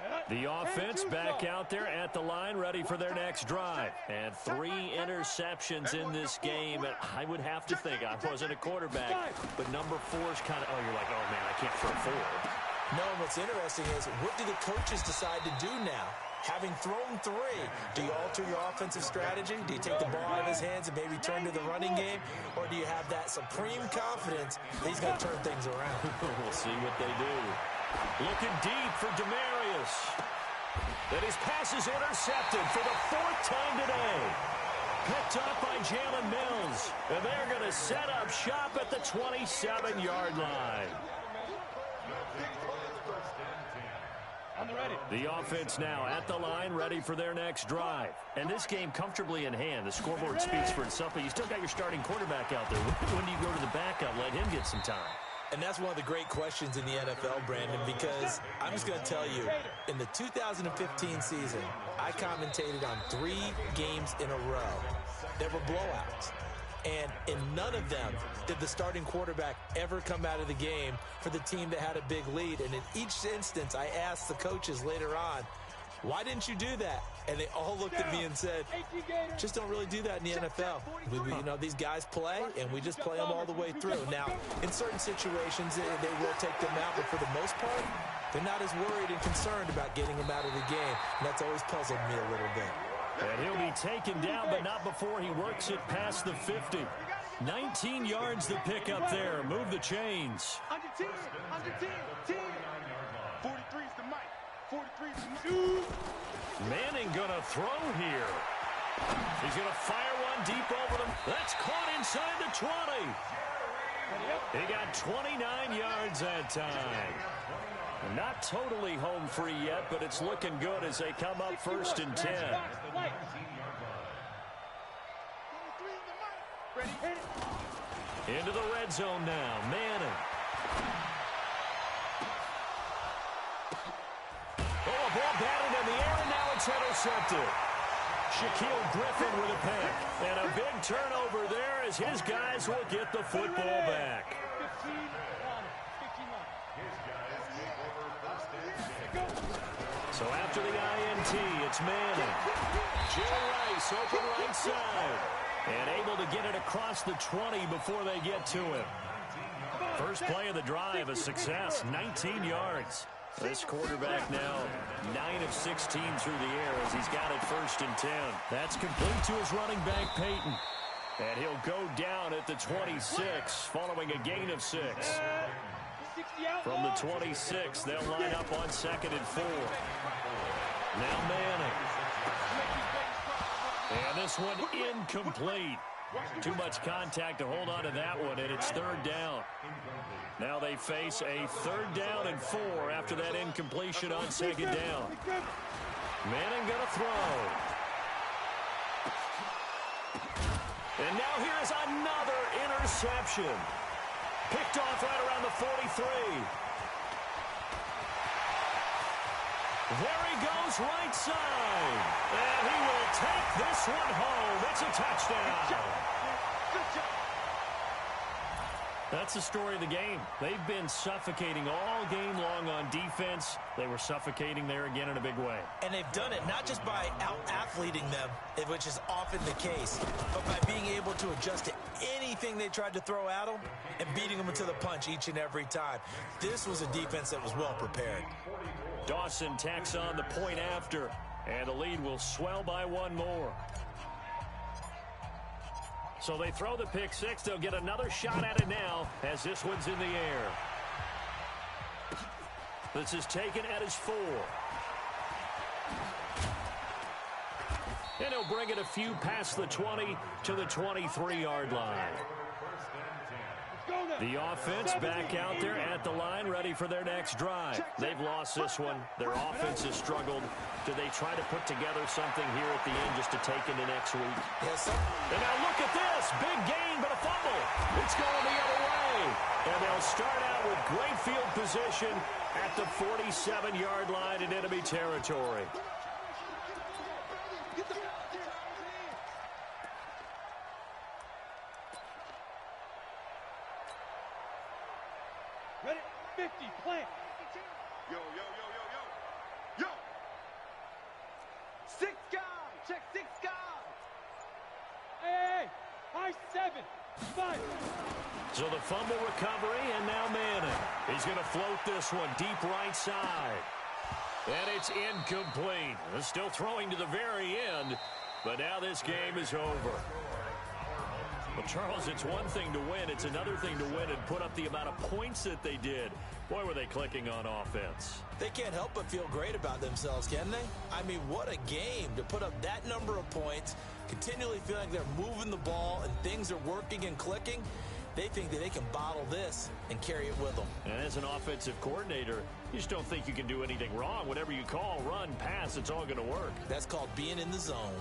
line. The offense back out there at the line, ready for their next drive. And 3 interceptions in this game. And I would have to think, I wasn't a quarterback, but number 4's kind of, you're like, oh, man, I can't throw 4. No, what's interesting is, what do the coaches decide to do now? Having thrown 3, do you alter your offensive strategy? Do you take the ball out of his hands and maybe turn to the running game? Or do you have that supreme confidence that he's going to turn things around? We'll see what they do. Looking deep for Darius. And his pass is intercepted for the 4th time today. Picked up by Jalen Mills. And they're going to set up shop at the 27-yard line. The offense now at the line, ready for their next drive. And this game comfortably in hand. The scoreboard speaks for itself, but you still got your starting quarterback out there. When do you go to the backup, let him get some time? And that's one of the great questions in the NFL, Brandon, because I'm just going to tell you, in the 2015 season, I commentated on 3 games in a row that were blowouts. And in none of them did the starting quarterback ever come out of the game for the team that had a big lead. And in each instance, I asked the coaches later on, why didn't you do that? And they all looked at me and said, just don't really do that in the NFL. These guys play, and we just play them all the way through. Now, in certain situations, they will take them out, but for the most part, they're not as worried and concerned about getting them out of the game. And that's always puzzled me a little bit. And he'll be taken down, but not before he works it past the 50. 19 yards to pick up there. Move the chains. 110, 110, 43's the mic. 43's the mic. Manning gonna throw here. He's gonna fire one deep over them. That's caught inside the 20. He got 29 yards that time. Not totally home free yet, but it's looking good as they come up first and 10. Into the red zone now. Manning. Oh, a ball batted in the air, and now it's intercepted. Shaquille Griffin with a pick. And a big turnover there as his guys will get the football back. So after the INT, it's Manning. Jerry Rice open right side. And able to get it across the 20 before they get to him. First play of the drive, a success, 19 yards. This quarterback now 9 of 16 through the air as he's got it 1st and 10. That's complete to his running back, Peyton. And he'll go down at the 26 following a gain of 6. From the 26, they'll line up on 2nd and 4. Now Manning. And this one incomplete. Too much contact to hold on to that one, and it's 3rd down. Now they face a 3rd down and 4 after that incompletion on 2nd down. Manning going to throw. And now here's another interception. Picked off right around the 43. There he goes, right side. And he will take this one home. It's a touchdown. That's the story of the game. They've been suffocating all game long on defense. They were suffocating there again in a big way. And they've done it not just by out-athleting them, which is often the case, but by being able to adjust to anything they tried to throw at them and beating them into the punch each and every time. This was a defense that was well prepared. Dawson tacks on the point after, and the lead will swell by 1 more. So they throw the pick 6. They'll get another shot at it now as this one's in the air. This is taken at his 4. And he'll bring it a few past the 20 to the 23-yard line. The offense back out there at the line, ready for their next drive. They've lost this one. Their offense has struggled. Do they try to put together something here at the end just to take into next week? Yes, sir. And now look at this. Big gain, but a fumble. It's going the other way. And they'll start out with great field position at the 47-yard line in enemy territory. Ready? 50, plant. Yo, yo, yo, yo, yo. Yo! 6 guys. Check 6 guys. Hey, high 7. 5. So the fumble recovery, and now Manning. He's going to float this one deep right side. And it's incomplete. They're still throwing to the very end, but now this game is over. Well, Charles, it's one thing to win. It's another thing to win and put up the amount of points that they did. Boy, were they clicking on offense. They can't help but feel great about themselves, can they? I mean, what a game to put up that number of points, continually feel like they're moving the ball and things are working and clicking. They think that they can bottle this and carry it with them. And as an offensive coordinator, you just don't think you can do anything wrong. Whatever you call, run, pass, it's all going to work. That's called being in the zone.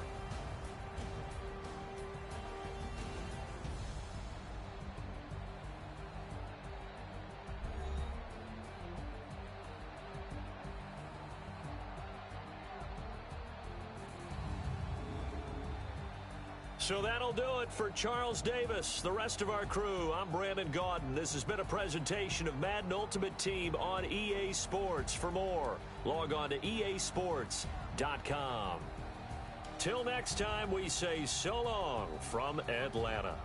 So that'll do it for Charles Davis, the rest of our crew. I'm Brandon Gaudin. This has been a presentation of Madden Ultimate Team on EA Sports. For more, log on to easports.com. Till next time, we say so long from Atlanta.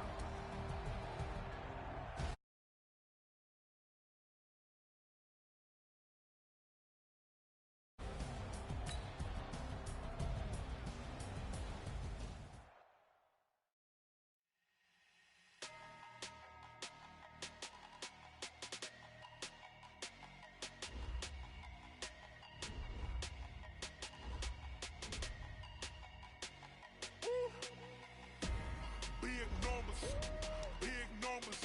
Big numbers,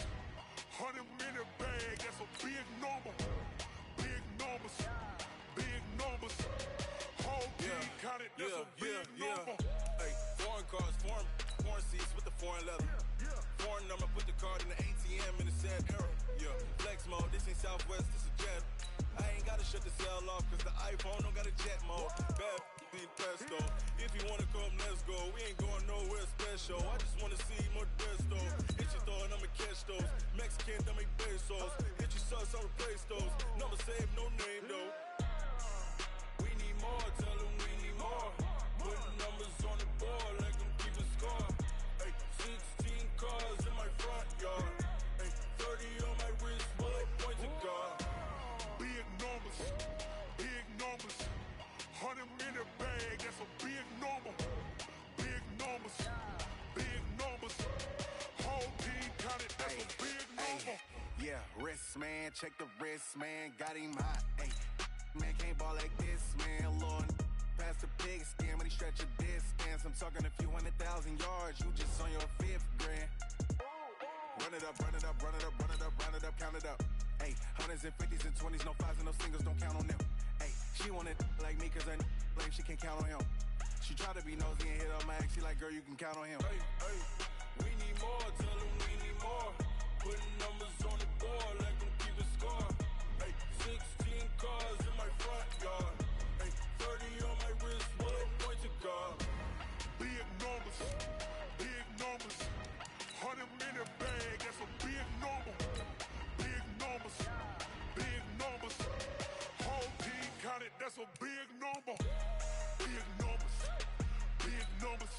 100 minute bag, that's a big number. Big numbers, whole team counted, that's a big number. Hey, foreign cars, foreign seats with the foreign leather. Foreign number, put the card in the ATM in the sad era. Yeah, flex mode, this ain't Southwest, this is Jet. I ain't gotta shut the cell off, cause the iPhone don't got a jet mode. Bad be pesto. If you wanna come, let's go. We ain't going nowhere special. I just wanna see more desto. Hit your throw and I'ma catch those. Mexican, I make pesos. Hit your sauce, I'll replace those. Number save, no name though. We need more, tell them we need more. check the wrist, man, got him hot. Ay, man, can't ball like this, man, Lord. Pass the pig skin when he stretch a distance. I'm talking a few 100,000 yards, you just on your 5th grand. Run it up, run it up, run it up, run it up, run it up, count it up. Ay, hundreds and 50s and 20s, no 5s and no singles, don't count on them. Ay, she wanted like me cause her like she can count on him. She tried to be nosy and hit up my ex, she like, girl, you can count on him. Hey, hey, we need more, tell them we need more. Putting numbers on the board, like them keep a score. Hey, 16 cars in my front yard. Hey, 30 on my wrist, what a point to God. Big numbers, 100 minute bag, that's a big number. Big numbers, whole team counted, that's a big number. Big numbers,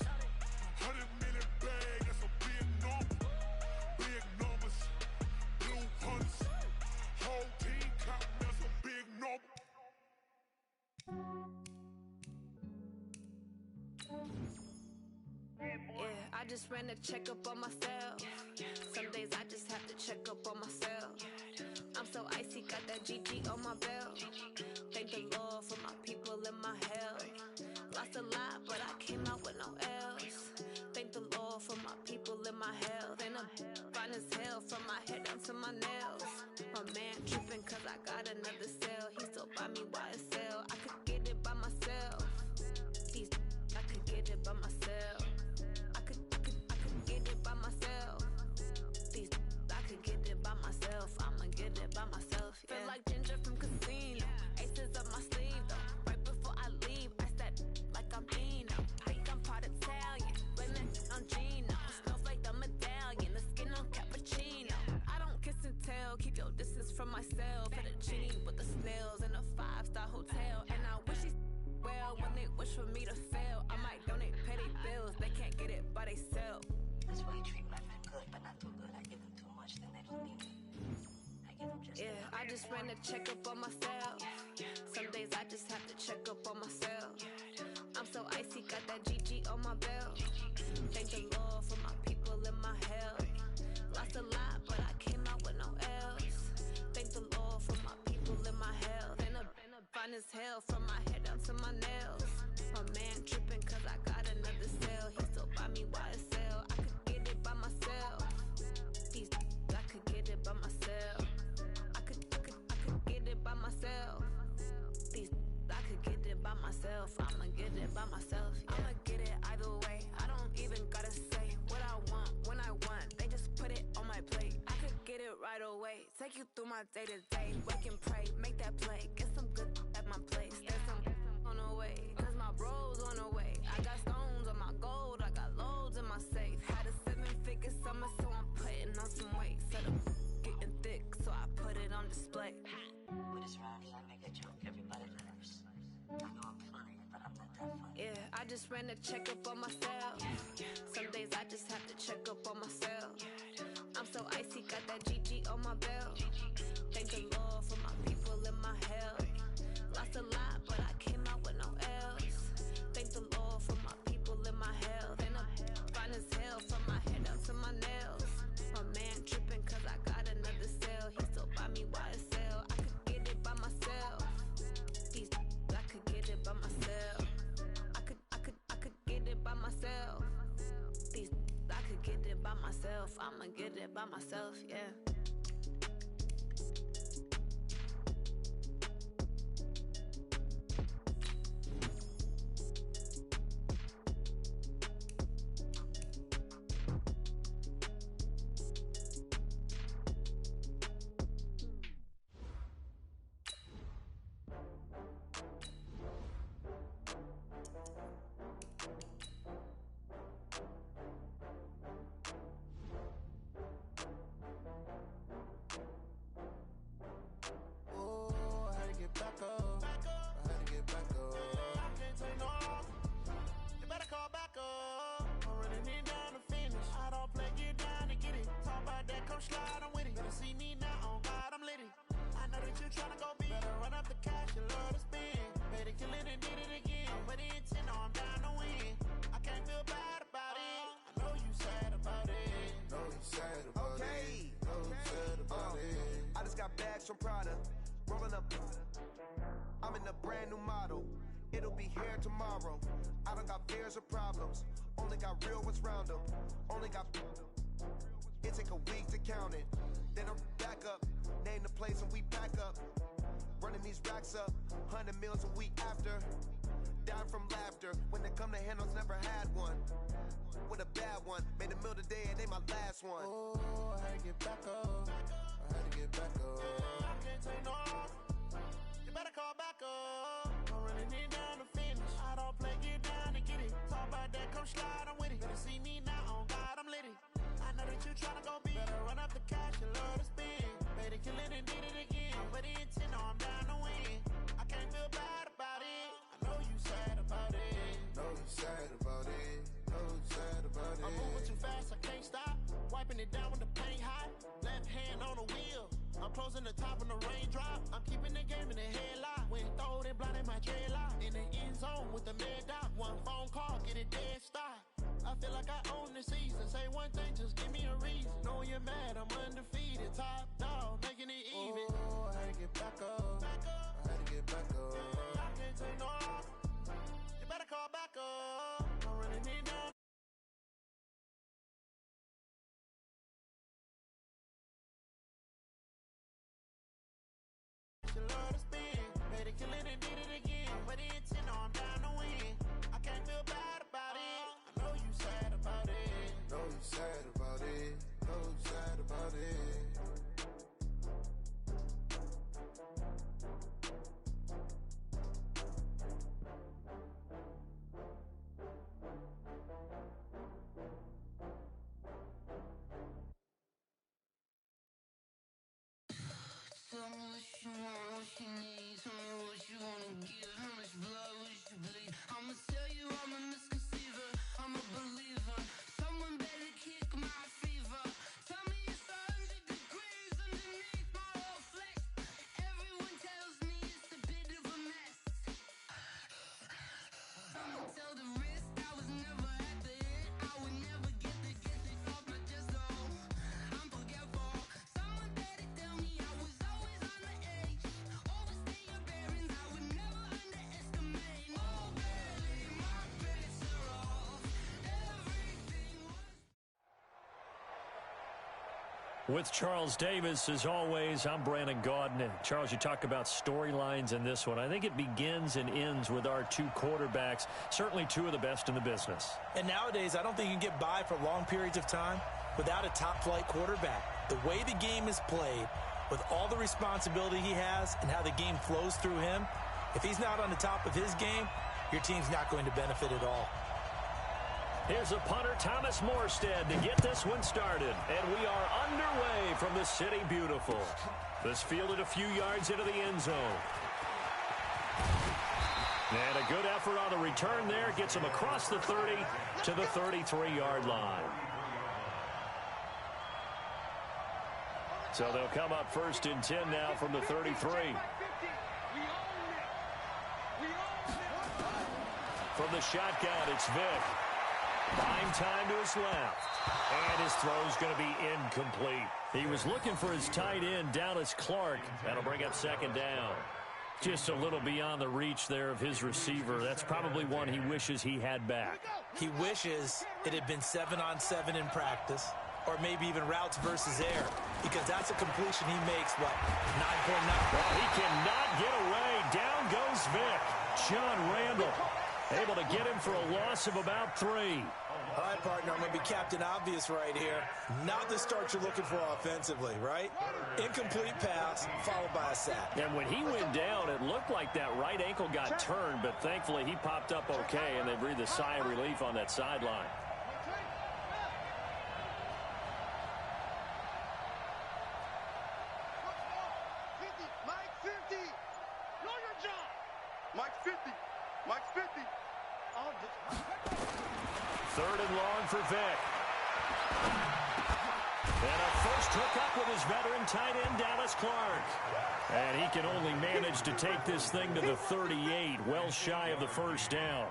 100 minute bag, that's a big number. Big numbers, blue hunts, whole team counting, that's a big number. Yeah, I just ran a checkup on myself. Some days I just have to check up on myself. I'm so icy, got that GG on my belt. Thank the Lord for my people and my health. Lost a lot, but I came out with no else. Thank the Lord for my people and my health. And I'm fine as hell from my head down to my nails. My man tripping cause I got another cell. He still buy me YSL. I could get it by myself. These I could get it by myself. I could get it by myself. These I could get it by myself. I'ma get it by myself. Yeah. Feel like Ginger from Casino. Aces up my sleeve though. Right before I leave, I said like I'm Dino. Think I'm part Italian, blame that on Gino. Smells like the medallion, the skin on cappuccino. I don't kiss and tell, keep your distance from myself. Fettuccine with the snails in a 5-star hotel. And I wish he well when they wish for me to fail. I might donate petty bills, they can't get it by themselves. That's why you treat women good, but not too good. I give them too much, then they don't need me. I give them just I just ran a checkup on myself. Some days I just have to check up on myself. I'm so icy, got that GG on my belt. Thank the Lord for my people and my health. Lost a lot, but I came out with no else. Thank the Lord for my people and my health. And I'm fine as hell from my head down to my nails. My man tripping cause I got another cell. He still buy me YSL. I could get it by myself. These I could get it by myself. I could get it by myself. These I could get it by myself. I'ma get it by myself. Yeah. I'ma get it either way. I don't even gotta say what I want when I want. They just put it on my plate. I could get it right away. Take you through my day to day. Wake and pray, make that play. Get some good at my place. There's some on the way, cause my bro's on the way. I got stones on my gold, I got loads in my safe. Had a 7-figure summer, so I'm putting on some weight. Said I'm getting thick, so I put it on display. With this round here, I make a joke, everybody laughs. I know I'm funny, but I'm not that funny. Yeah, I just ran a checkup on myself. Some days I just have to check up on myself. I'm so icy, got that GG on my belt. Thank the Lord for my people and my health. Lost a lot, but I came out with no else. Thank the Lord for my people and my health. And I'm fine as hell from my head down to my nails. My man tripping cause I got another cell. He still buy me YSL. I could get it by myself. These I could get it by myself. I could get it by myself. These I could get it by myself. I'ma get it by myself, yeah. bags from Prada. Rolling up. I'm in a brand new model. It'll be here tomorrow. I don't got fears or problems. Only got real ones round them. Only got. It take a week to count it. Then I'm back up. Name the place and we back up. Running these racks up. 100 meals a week after. Dying from laughter. When they come to handles, never had one. With a bad one. Made a meal today and they my last one. Oh, I had to get back up. I had to get back up. I can't take no. You better call back up. I'm running it down to finish. I don't play, get down to get it. Talk about that, come slide, I'm with it. Better see me now, on God, I'm lit it. I know that you tryna go big. Better run up the cash, you love to spend. Better kill it and did it again. But the intent, no, I'm down to win. I can't feel bad about it. I know you sad about it. Know you sad about it. Know you sad about it. I'm moving too fast, I can't stop. Wiping it down with the paint hot. Left hand on the wheel. I'm closing the top when the raindrop. I'm keeping the game in the headlock. When throwed and blinded my dreadlock. In the end zone with the mad dot. One phone call, get it dead stop. I feel like I own the season. Say one thing, just give me a reason. Know you're mad, I'm undefeated. Top dog, making it even. Oh, I had to get back up. I had to get back up. I can't take no. You better call back up. I'm running it down. You love to spin. Made it, kill it and did it again. But the intent, no, I'm down to win. I can't feel bad about it. I know you sad about it. Know you sad about it. Know you sad about it. Tell me what you want, what you need. Tell me what you wanna give. How much blood would you bleed? I'ma tell you I'm a misconceiver. I'm a believer. Someone better kick my fever. Tell me it's 100 degrees underneath my whole flesh. Everyone tells me it's a bit of a mess. Someone tell the risk I was never at the end. I would never get the off my chest though. I'm forgetful. Someone better tell me I was always on the edge. Overstay your bearings, I would never underestimate. Oh baby, my bets are off. Everything was. With Charles Davis, as always, I'm Brandon Gaudin. Charles, you talk about storylines in this one. I think it begins and ends with our two quarterbacks, certainly two of the best in the business. And nowadays, I don't think you can get by for long periods of time without a top-flight quarterback. The way the game is played, with all the responsibility he has and how the game flows through him, if he's not on the top of his game, your team's not going to benefit at all. Here's a punter, Thomas Morstead, to get this one started. And we are underway from the City Beautiful. This fielded a few yards into the end zone. And a good effort on the return there. Gets him across the 30 to the 33-yard line. So they'll come up 1st and 10 now from the 33. From the shotgun, it's Vick. Buying time to his left. And his throw's going to be incomplete. He was looking for his tight end, Dallas Clark. That'll bring up 2nd down. Just a little beyond the reach there of his receiver. That's probably one he wishes he had back. He wishes it had been 7-on-7 in practice, or maybe even routes versus air, because that's a completion he makes, 9.9? Well, he cannot get away. Down goes Vick. John Randall able to get him for a loss of about 3. All right, partner, I'm going to be Captain Obvious right here. Not the start you're looking for offensively, right? Incomplete pass, followed by a sack. And when he went down, it looked like that right ankle got turned, but thankfully he popped up okay, and they breathed a sigh of relief on that sideline. Mike 50. Know your job. Mike 50. Mike 50. 3rd and long for Vick. And a first hookup with his veteran tight end, Dallas Clark. And he can only manage to take this thing to the 38, well shy of the 1st down.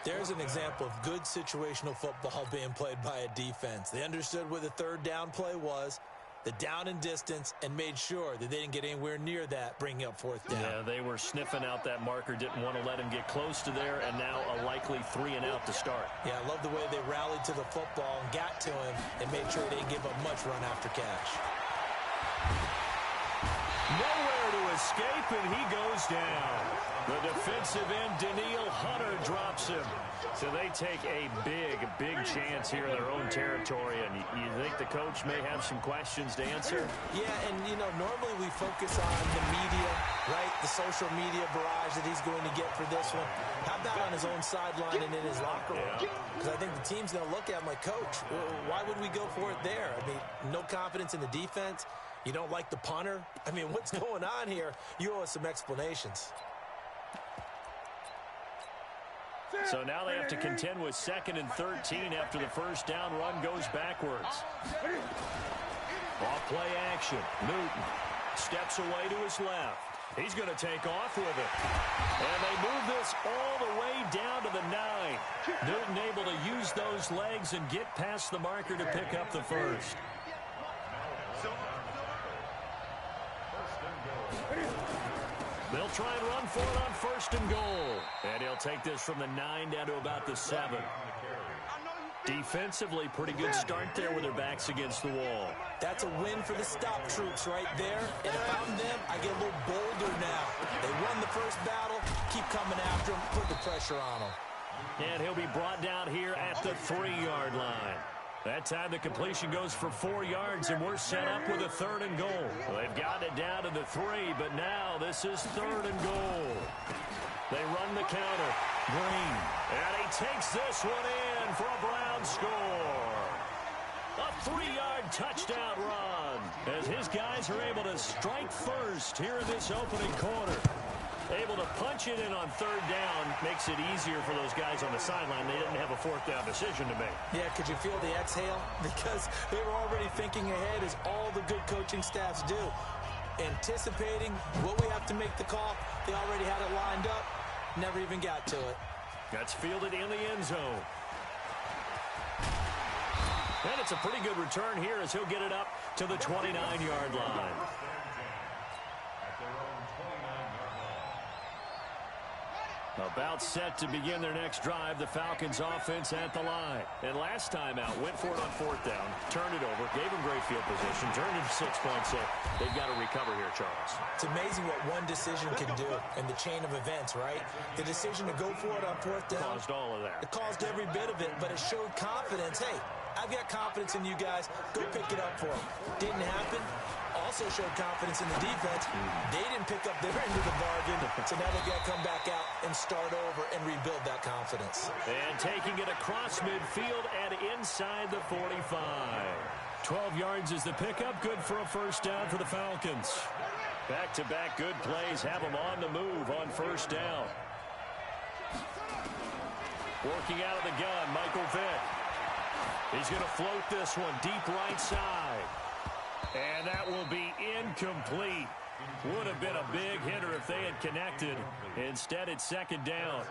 There's an example of good situational football being played by a defense. They understood where the 3rd down play was, the down and distance and made sure that they didn't get anywhere near that, bringing up fourth down. Yeah, they were sniffing out that marker, didn't want to let him get close to there, and now a likely 3-and-out to start. Yeah, I love the way they rallied to the football and got to him and made sure they didn't give up much run after catch. Nowhere to escape, and he goes down. The defensive end, Daniil Hunter, drops him. So they take a big chance here in their own territory, and you think the coach may have some questions to answer? Yeah, and, normally we focus on the media, right, the social media barrage that he's going to get for this one. How about on his own sideline and in his locker room? Because I think the team's going to look at him like, Coach, why would we go for it there? I mean, no confidence in the defense. You don't like the punter? I mean, what's going on here? You owe us some explanations. So now they have to contend with 2nd and 13 after the first down run goes backwards. Off play action. Newton steps away to his left. He's going to take off with it. And they move this all the way down to the 9. Newton able to use those legs and get past the marker to pick up the first. They'll try and run for it on 1st and goal. And he'll take this from the 9 down to about the 7. Defensively, pretty good start there with their backs against the wall. That's a win for the stop troops right there. And if I'm them, I get a little bolder now. They won the first battle. Keep coming after them. Put the pressure on them. And he'll be brought down here at the 3-yard line. That time the completion goes for 4 yards, and we're set up with a 3rd and goal. Well, they've gotten it down to the 3, but now this is 3rd and goal. They run the counter. Green. And he takes this one in for a Brown score. A 3-yard touchdown run as his guys are able to strike first here in this opening quarter. Able to punch it in on 3rd down makes it easier for those guys on the sideline. They didn't have a 4th down decision to make. Yeah, could you feel the exhale? Because they were already thinking ahead, as all the good coaching staffs do. Anticipating what we have to make the call. They already had it lined up. Never even got to it. That's fielded in the end zone. And it's a pretty good return here as he'll get it up to the 29-yard line. About set to begin their next drive, the Falcons offense at the line. And last time out, went for it on 4th down, turned it over, gave them great field position, turned it 6 points, so they've got to recover here, Charles. It's amazing what one decision can do in the chain of events, right? The decision to go for it on 4th down. Caused all of that. It caused every bit of it, but it showed confidence. Hey, I've got confidence in you guys. Go pick it up for them. Didn't happen. Also showed confidence in the defense. They didn't pick up their end of the bargain, so now they've got to come back out and start over and rebuild that confidence. And taking it across midfield and inside the 45. 12 yards is the pickup. Good for a 1st down for the Falcons. Back-to-back good plays have them on the move on 1st down. Working out of the gun, Michael Vick. He's going to float this one deep right side. And that will be incomplete. Would have been a big hitter if they had connected. Instead, it's 2nd down.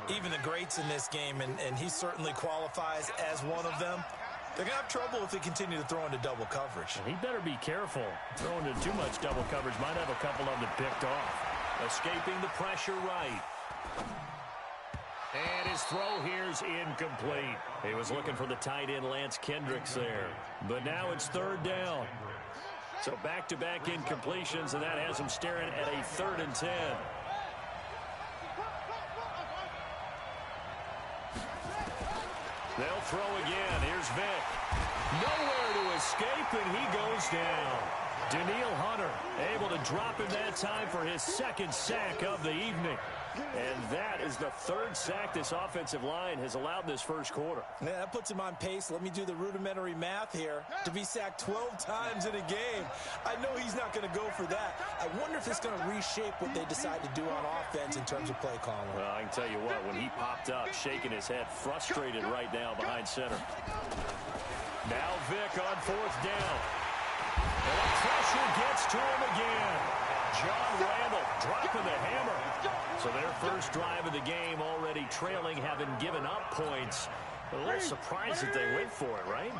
Even the greats in this game, and he certainly qualifies as one of them, they're going to have trouble if they continue to throw into double coverage. He better be careful. Throwing into too much double coverage might have a couple of them picked off. Escaping the pressure right. And his throw here's incomplete. He was looking for the tight end Lance Kendricks there. But now it's 3rd down. So back-to-back incompletions, and that has him staring at a 3rd and 10. They'll throw again. Here's Vick. Nowhere to escape, and he goes down. Daniil Hunter able to drop him that time for his 2nd sack of the evening. And that is the 3rd sack this offensive line has allowed this first quarter. Yeah, that puts him on pace. Let me do the rudimentary math here. To be sacked 12 times in a game. I know he's not going to go for that. I wonder if it's going to reshape what they decide to do on offense in terms of play calling. Well, I can tell you what, when he popped up, shaking his head, frustrated right now behind center. Now Vick on 4th down. And the pressure gets to him again. John Randall dropping the hammer. So their first drive of the game already trailing, having given up points. A little surprised that they went for it, right?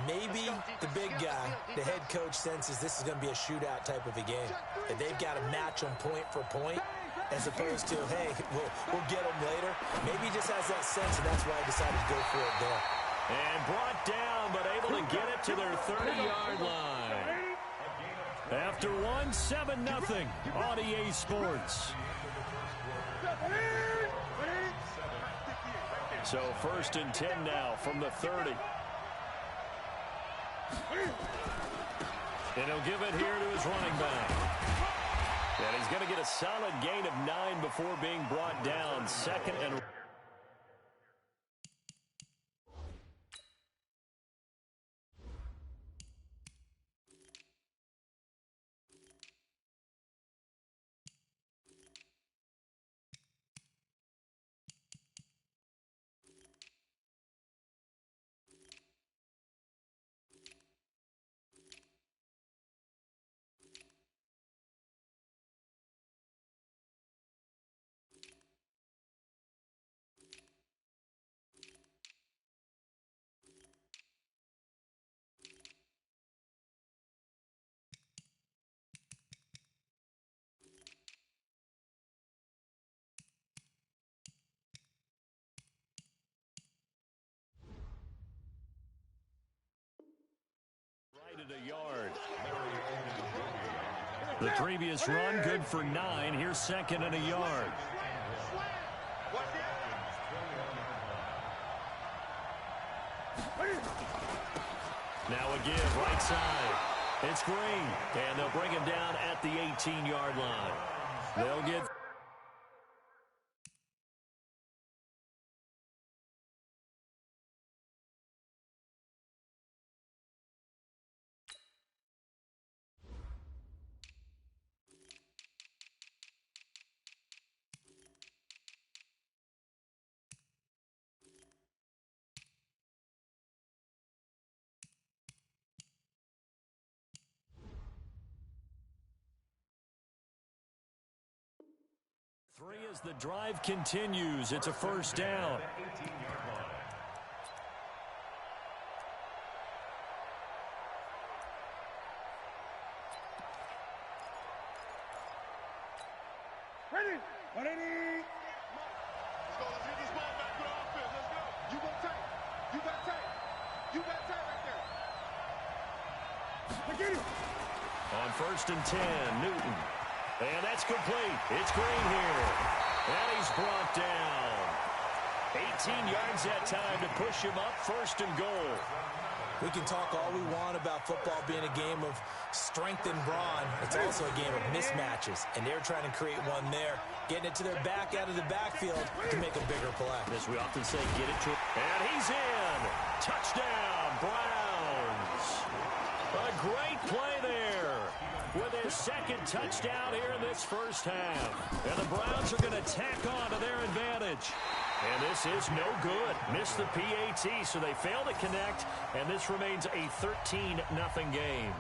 Maybe the big guy, the head coach, senses this is going to be a shootout type of a game. That they've got to match them point for point as opposed to, hey, we'll get them later. Maybe he just has that sense, and that's why he decided to go for it there. And brought down, but able to get it to their 30-yard line. After one, 7-0 on EA Sports. So 1st and 10 now from the 30. And he'll give it here to his running back. And he's going to get a solid gain of 9 before being brought down. 2nd and... A yard. The previous run good for 9. Here's 2nd and a yard. Now a give right side. It's Green, and they'll bring him down at the 18-yard line. They'll get... Three as the drive continues. It's a 1st down. Ready? Let's go. Let's get this ball back to the offense. Let's go. You got tight. You got tight. You got tight right there. Get it. On 1st and 10, Newton. And that's complete. It's Green here. And he's brought down. 18 yards that time to push him up 1st and goal. We can talk all we want about football being a game of strength and brawn. It's also a game of mismatches, and they're trying to create one there, getting it to their back out of the backfield to make a bigger play. As we often say, get it to him. And he's in. Touchdown, Browns. A great play there with his 2nd touchdown here in this 1st half. And the Browns are going to tack on to their advantage. And this is no good. Missed the PAT, so they fail to connect, and this remains a 13-0 game.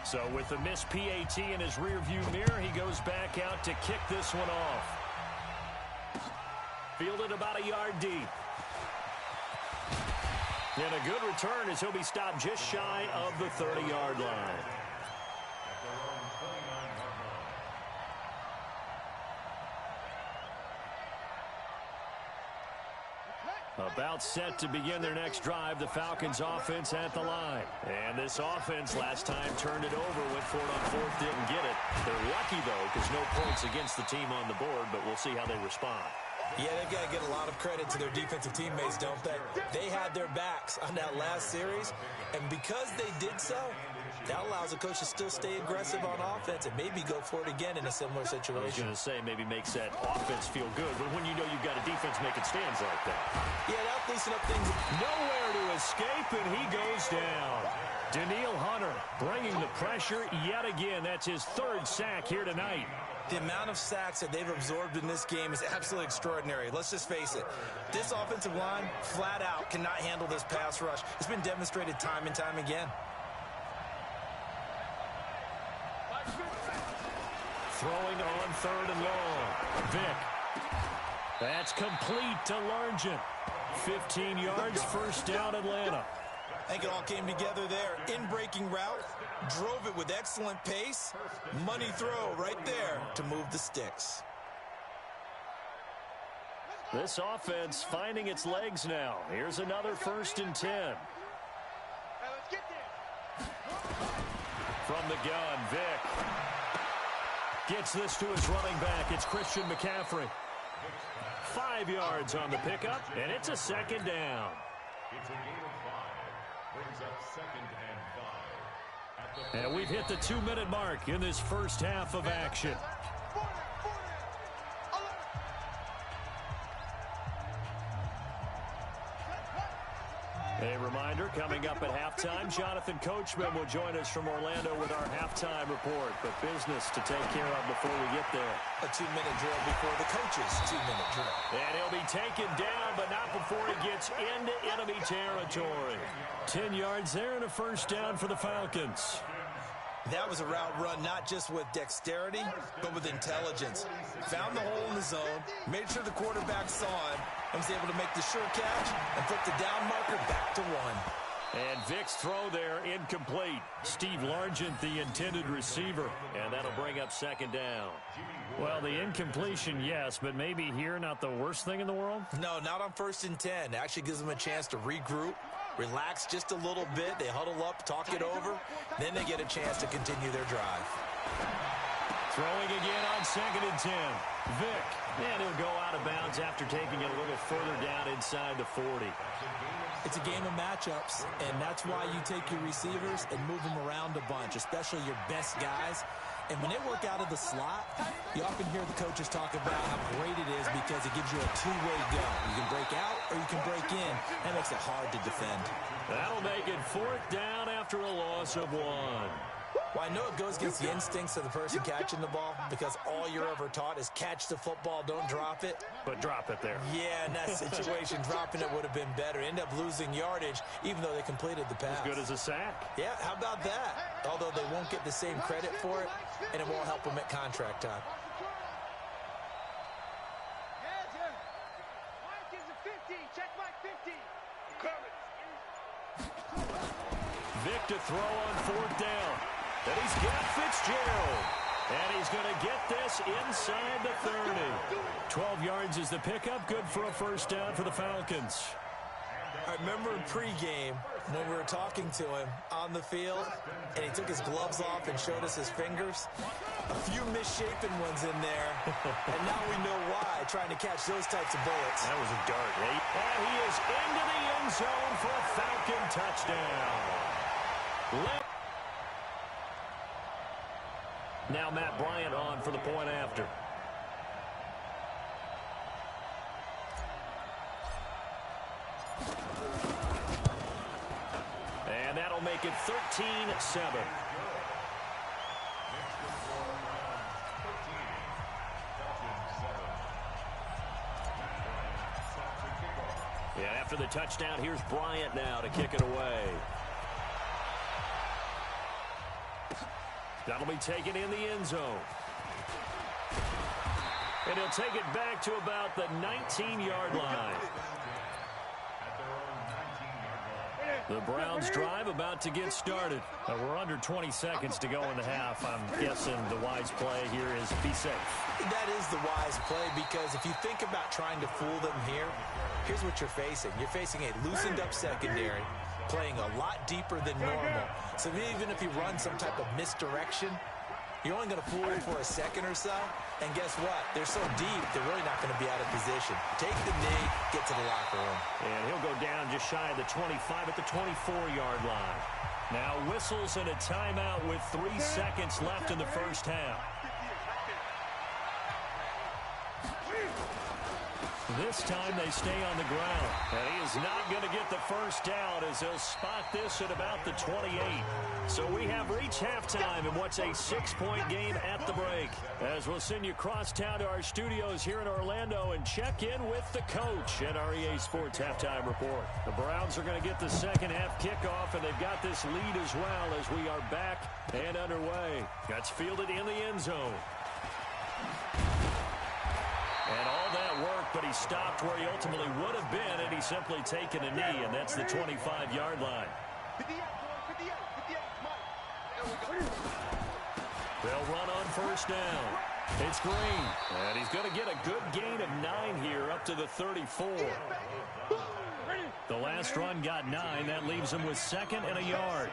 So with the missed PAT in his rearview mirror, he goes back out to kick this one off. Fielded about a yard deep. And a good return as he'll be stopped just shy of the 30-yard line. About set to begin their next drive, the Falcons offense at the line. And this offense last time turned it over, went for it on 4th, didn't get it. They're lucky, though, because no points against the team on the board, but we'll see how they respond. Yeah, they've got to get a lot of credit to their defensive teammates, don't they? They had their backs on that last series, and because they did so, that allows the coach to still stay aggressive on offense and maybe go for it again in a similar situation. I was going to say maybe makes that offense feel good, but when you know you've got a defense making stands like that. Yeah, that loosen up things. Nowhere to escape, and he goes down. Danielle Hunter bringing the pressure yet again. That's his 3rd sack here tonight. The amount of sacks that they've absorbed in this game is absolutely extraordinary. Let's just face it. This offensive line, flat out, cannot handle this pass rush. It's been demonstrated time and time again. Throwing on 3rd and long. Vick. That's complete to Largent. 15 yards, first down, Atlanta. I think it all came together there. In-breaking route, drove it with excellent pace. Money throw right there to move the sticks. This offense finding its legs now. Here's another 1st and 10. From the gun, Vick gets this to his running back. It's Christian McCaffrey. 5 yards on the pickup, and it's a 2nd down. It's a gain of 5. Brings up 2nd and 5. And we've hit the 2-minute mark in this first half of action. A reminder, coming up at halftime, Jonathan Coachman will join us from Orlando with our halftime report. But business to take care of before we get there. A 2-minute drill before the coach's 2-minute drill. And he'll be taken down, but not before he gets into enemy territory. 10 yards there and a first down for the Falcons. That was a route run not just with dexterity, but with intelligence. Found the hole in the zone, made sure the quarterback saw him, and was able to make the sure catch and put the down marker back to 1. And Vick's throw there incomplete. Steve Largent, the intended receiver, and that'll bring up 2nd down. Well, the incompletion, yes, but maybe here not the worst thing in the world? No, not on 1st and 10. It actually gives them a chance to regroup, relax just a little bit. They huddle up, talk it over. Then they get a chance to continue their drive. Throwing again on 2nd and 10. Vick. And he'll go out of bounds after taking it a little further down inside the 40. It's a game of matchups, and that's why you take your receivers and move them around a bunch, especially your best guys. And when they work out of the slot, you often hear the coaches talk about how great it is because it gives you a two-way go. You can break out or you can break in. That makes it hard to defend. That'll make it 4th down after a loss of 1. Well, I know it goes against the instincts of the person catching the ball because all you're ever taught is catch the football, don't drop it. But drop it there. Yeah, in that situation, dropping it would have been better. End up losing yardage, even though they completed the pass. As good as a sack. Yeah, how about that? Although they won't get the same credit for it, and it won't help them at contract time. Vick to throw on 4th down. And he's got Fitzgerald. And he's going to get this inside the 30. 12 yards is the pickup. Good for a first down for the Falcons. I remember in pregame when we were talking to him on the field, and he took his gloves off and showed us his fingers. A few misshapen ones in there, and now we know why, trying to catch those types of bullets. That was a dart, right? And he is into the end zone for a Falcon touchdown. Now Matt Bryant on for the point after. And that'll make it 13-7. Yeah, after the touchdown, here's Bryant now to kick it away. That'll be taken in the end zone. And he'll take it back to about the 19-yard line. The Browns drive about to get started. We're under 20 seconds to go in the half. I'm guessing the wise play here is be safe. That is the wise play because if you think about trying to fool them here, here's what you're facing. You're facing a loosened up secondary, playing a lot deeper than normal. So even if you run some type of misdirection, you're only going to fool them for a second or so. And guess what? They're so deep, they're really not going to be out of position. Take the knee, get to the locker room. And he'll go down just shy of the 25 at the 24-yard line. Now whistles and a timeout with 3 seconds left in the first half. This time they stay on the ground. And he is not going to get the first down as they'll spot this at about the 28. So we have reached halftime in what's a 6-point game at the break. As we'll send you across town to our studios here in Orlando and check in with the coach at our EA Sports Halftime Report. The Browns are going to get the second half kickoff, and they've got this lead as well as we are back and underway. That's fielded in the end zone. And all that work, but he stopped where he ultimately would have been, and he's simply taken a knee, and that's the 25-yard line. They'll run on first down. It's Green, and he's going to get a good gain of 9 here up to the 34. The last run got 9. That leaves him with second and a yard.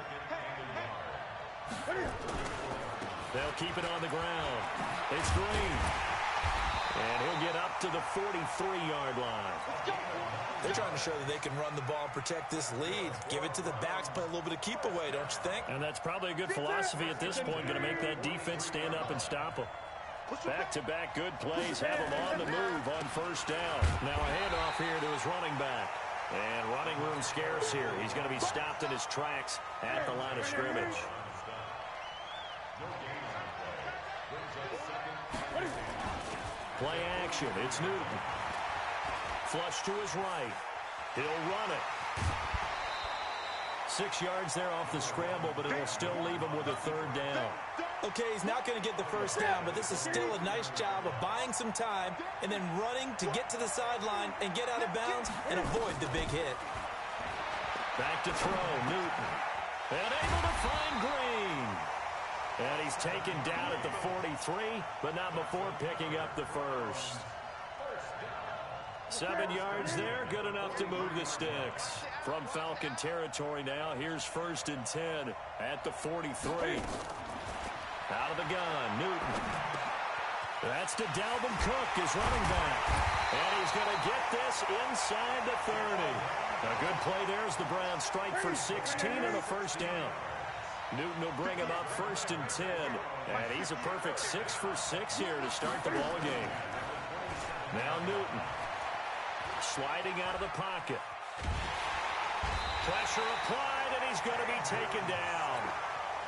They'll keep it on the ground. It's Green. And he'll get up to the 43-yard line. They're trying to show that they can run the ball and protect this lead. Give it to the backs, play a little bit of keep away, don't you think? And that's probably a good philosophy at this point, going to make that defense stand up and stop them. Back-to-back good plays have him on the move on first down. Now a handoff here to his running back. And running room scarce here. He's going to be stopped in his tracks at the line of scrimmage. Play action. It's Newton. Flush to his right. He'll run it. 6 yards there off the scramble, but it'll still leave him with a third down. Okay, he's not going to get the first down, but this is still a nice job of buying some time and then running to get to the sideline and get out of bounds and avoid the big hit. Back to throw. Newton. And able to find Green. And he's taken down at the 43, but not before picking up the first. 7 yards there, good enough to move the sticks. From Falcon territory now, here's 1st and 10 at the 43. Out of the gun, Newton. That's to Dalvin Cook, his running back. And he's going to get this inside the 30. A good play there as the Browns strike for 16 and a first down. Newton will bring him up 1st and 10. And he's a perfect 6 for 6 here to start the ball game. Now Newton. Sliding out of the pocket. Pressure applied, and he's going to be taken down.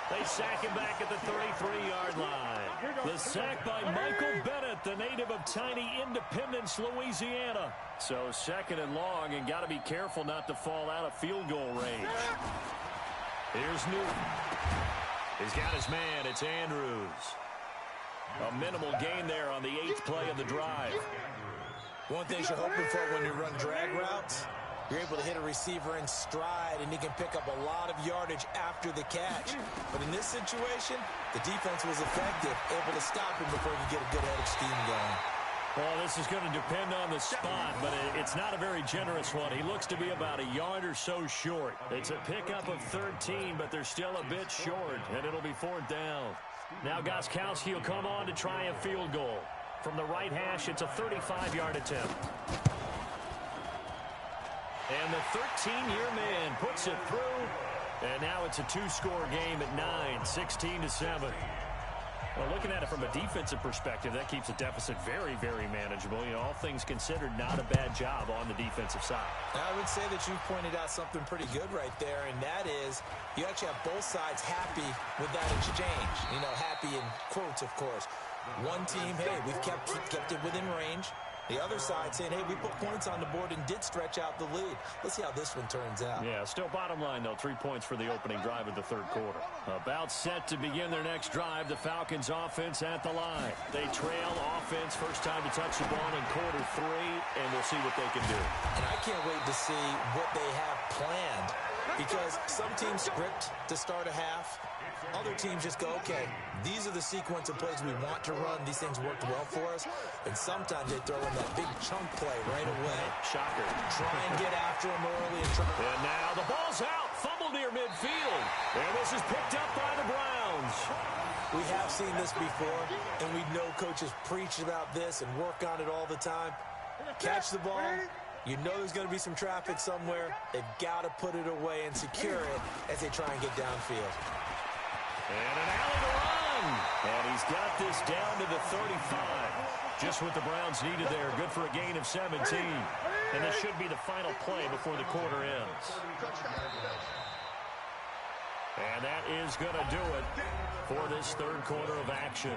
They sack him back at the 33-yard line. The sack by Michael Bennett, the native of tiny Independence, Louisiana. So 2nd and long, and got to be careful not to fall out of field goal range. Here's Newton. He's got his man. It's Andrews. A minimal gain there on the 8th play of the drive. One thing you're hoping for when you run drag routes, you're able to hit a receiver in stride, and he can pick up a lot of yardage after the catch. But in this situation, the defense was effective, able to stop him before he could get a good head of steam going. Well, this is going to depend on the spot, but it's not a very generous one. He looks to be about a yard or so short. It's a pickup of 13, but they're still a bit short, and it'll be 4th down. Now Gostkowski will come on to try a field goal. From the right hash, it's a 35-yard attempt. And the 13-year man puts it through. And now it's a 2-score game at 9, 16-7. Well, looking at it from a defensive perspective, that keeps the deficit very, very manageable. You know, all things considered, not a bad job on the defensive side. I would say that you pointed out something pretty good right there, and that is you actually have both sides happy with that exchange. You know, happy in quotes, of course. One team, hey, we've kept it within range. The other side saying, hey, we put points on the board and did stretch out the lead. Let's see how this one turns out. Yeah, still bottom line, though, 3 points for the opening drive of the 3rd quarter. About set to begin their next drive, the Falcons offense at the line. They trail offense, first time to touch the ball in quarter 3, and we'll see what they can do. And I can't wait to see what they have planned, because some teams script to start a half. Other teams just go, okay, these are the sequence of plays we want to run. These things worked well for us. And sometimes they throw in that big chunk play right away. Shocker. Try and get after them early. And now the ball's out. Fumble near midfield. And this is picked up by the Browns. We have seen this before, and we know coaches preach about this and work on it all the time. Catch the ball. You know there's going to be some traffic somewhere. They've got to put it away and secure it as they try and get downfield. And an alley to run. And he's got this down to the 35. Just what the Browns needed there. Good for a gain of 17. And this should be the final play before the quarter ends. And that is going to do it for this third quarter of action.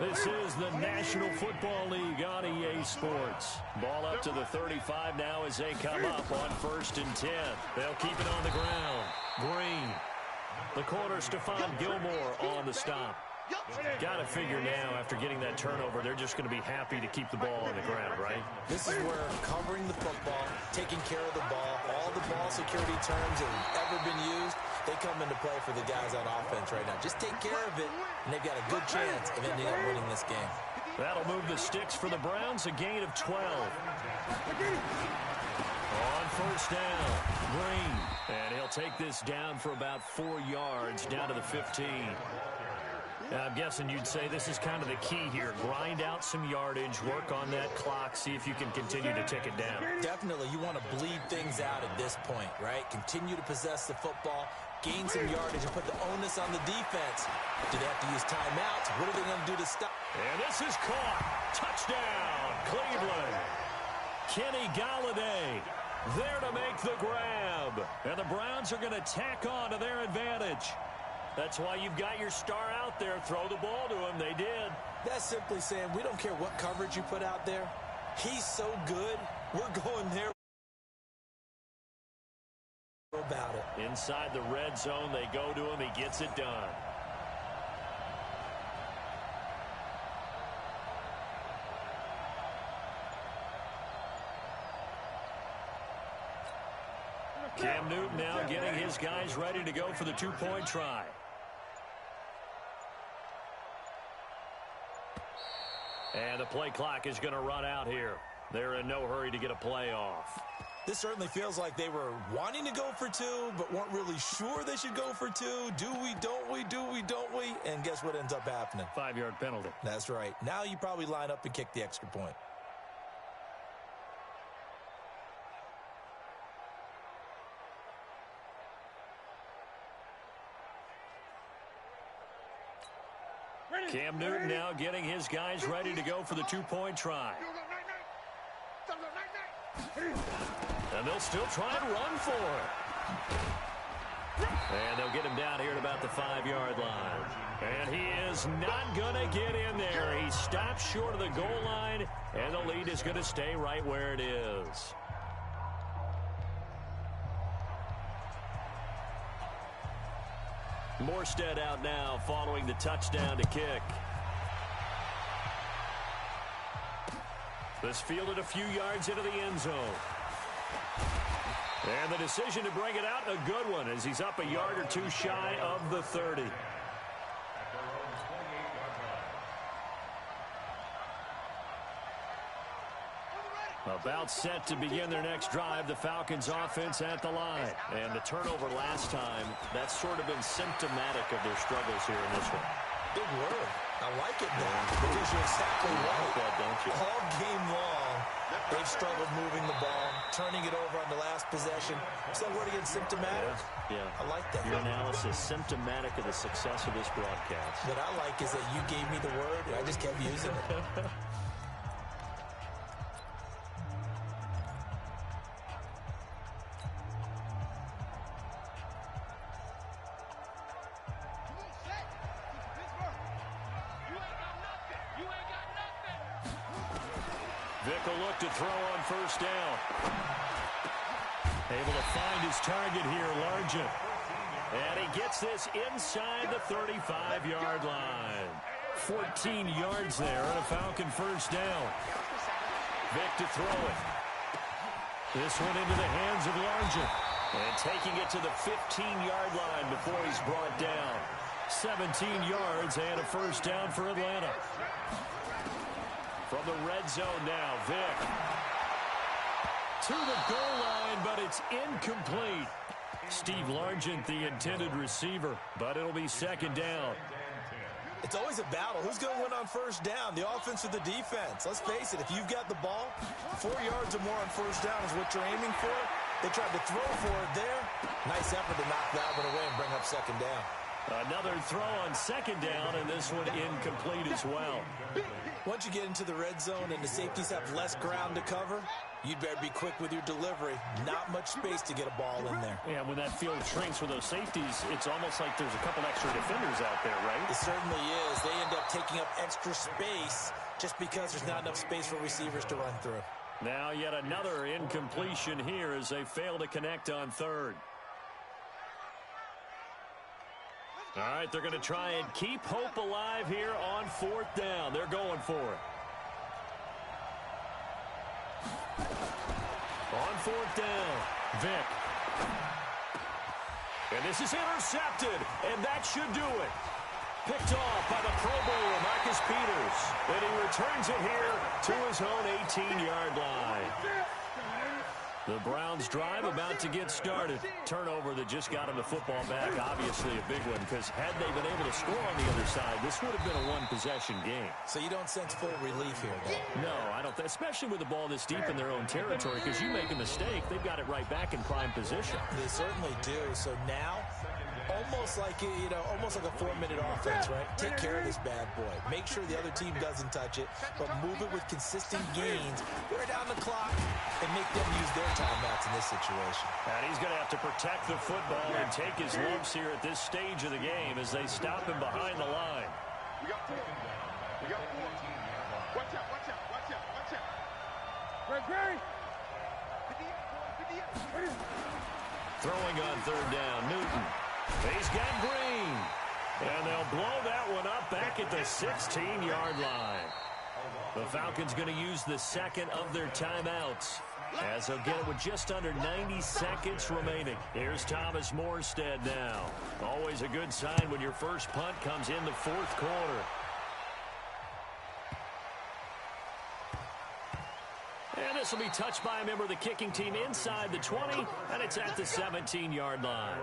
This is the National Football League on EA Sports. Ball up to the 35 now as they come up on 1st and 10. They'll keep it on the ground. Green. The corner, Stephon Gilmore on the stop. Got to figure now, after getting that turnover, they're just going to be happy to keep the ball on the ground, right? This is where covering the football, taking care of the ball, all the ball security terms that have ever been used, they come into play for the guys on offense right now. Just take care of it, and they've got a good chance of ending up winning this game. That'll move the sticks for the Browns, a gain of 12. On 1st down, Green. And he'll take this down for about 4 yards, down to the 15. I'm guessing you'd say this is kind of the key here. Grind out some yardage, work on that clock, see if you can continue to tick it down. Definitely, you want to bleed things out at this point, right? Continue to possess the football, gain some yardage, and put the onus on the defense. Do they have to use timeouts? What are they going to do to stop? And this is caught. Touchdown, Cleveland. Kenny Golladay there to make the grab. And the Browns are going to tack on to their advantage. That's why you've got your star out there. Throw the ball to him. They did. That's simply saying we don't care what coverage you put out there. He's so good. We're going there about it. Inside the red zone, they go to him. He gets it done. Cam Newton now getting his guys ready to go for the two-point try. And the play clock is going to run out here. They're in no hurry to get a play off. This certainly feels like they were wanting to go for 2, but weren't really sure they should go for 2. Do we, don't we, do we, don't we? And guess what ends up happening? 5-yard penalty. That's right. Now you probably line up and kick the extra point. Cam Newton now getting his guys ready to go for the two-point try. And they'll still try and run for it. And they'll get him down here at about the 5-yard line. And he is not going to get in there. He stops short of the goal line, and the lead is going to stay right where it is. Morstead out now following the touchdown to kick. This fielded a few yards into the end zone. And the decision to bring it out, a good one, as he's up a yard or 2 shy of the 30. About set to begin their next drive, the Falcons offense at the line. And the turnover last time, that's sort of been symptomatic of their struggles here in this one. Big word. I like it now because you're exactly right. That, don't you? All game long, they've struggled moving the ball, turning it over on the last possession. Is that word again, symptomatic? Yeah. I like that. Your analysis, symptomatic of the success of this broadcast. What I like is that you gave me the word, and I just kept using it. Vick will look to throw on 1st down. Able to find his target here, Largent. And he gets this inside the 35-yard line. 14 yards there on a Falcon 1st down. Vick to throw it. This one into the hands of Largent. And taking it to the 15-yard line before he's brought down. 17 yards and a 1st down for Atlanta. From the red zone now, Vick. To the goal line, but it's incomplete. Steve Largent, the intended receiver, but it'll be 2nd down. It's always a battle. Who's going to win on 1st down, the offense or the defense? Let's face it, if you've got the ball, 4 yards or more on 1st down is what you're aiming for. They tried to throw for it there. Nice effort to knock that one away and bring up 2nd down. Another throw on second down, and this one incomplete as well. Once you get into the red zone and the safeties have less ground to cover, you'd better be quick with your delivery. Not much space to get a ball in there. Yeah, when that field shrinks with those safeties, it's almost like there's a couple extra defenders out there, right? It certainly is. They end up taking up extra space just because there's not enough space for receivers to run through. Now yet another incompletion here as they fail to connect on third. All right, they're going to try and keep hope alive here on fourth down. They're going for it. On fourth down, Vick. And this is intercepted, and that should do it. Picked off by the Pro Bowler, Marcus Peters. And he returns it here to his own 18-yard line. The Browns drive about to get started. Turnover that just got him the football back, obviously a big one, because had they been able to score on the other side, this would have been a one-possession game. So you don't sense full relief here, though? No, I don't. Especially with the ball this deep in their own territory, because you make a mistake, they've got it right back in prime position. They certainly do. So now, almost like a 4-minute offense, right? Take care of this bad boy. Make sure the other team doesn't touch it, but move it with consistent gains. Wear down the clock and make them use their timeouts in this situation. And he's going to have to protect the football and take his lumps here at this stage of the game as they stop him behind the line. We got 4. We got 4. Watch out, watch out, watch out, watch out. Great. Throwing on third down, Newton. He's got Green. And they'll blow that one up back at the 16-yard line. The Falcons going to use the second of their timeouts, as they'll get it with just under 90 seconds remaining. Here's Thomas Morstead now. Always a good sign when your first punt comes in the fourth quarter. And this will be touched by a member of the kicking team inside the 20, and it's at the 17-yard line.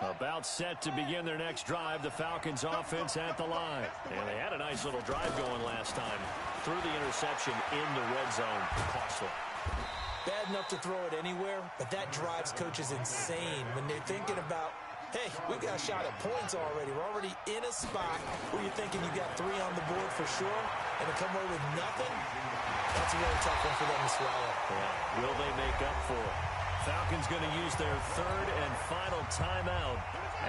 About set to begin their next drive, the Falcons offense at the line. And they had a nice little drive going last time. Threw the interception in the red zone. Costly. Bad enough to throw it anywhere, but that drives coaches insane when they're thinking about, hey, we've got a shot at points already. We're already in a spot where you're thinking you got 3 on the board for sure, and to come away with nothing, that's a really tough one for them to swallow. Yeah. Will they make up for it? Falcons going to use their third and final timeout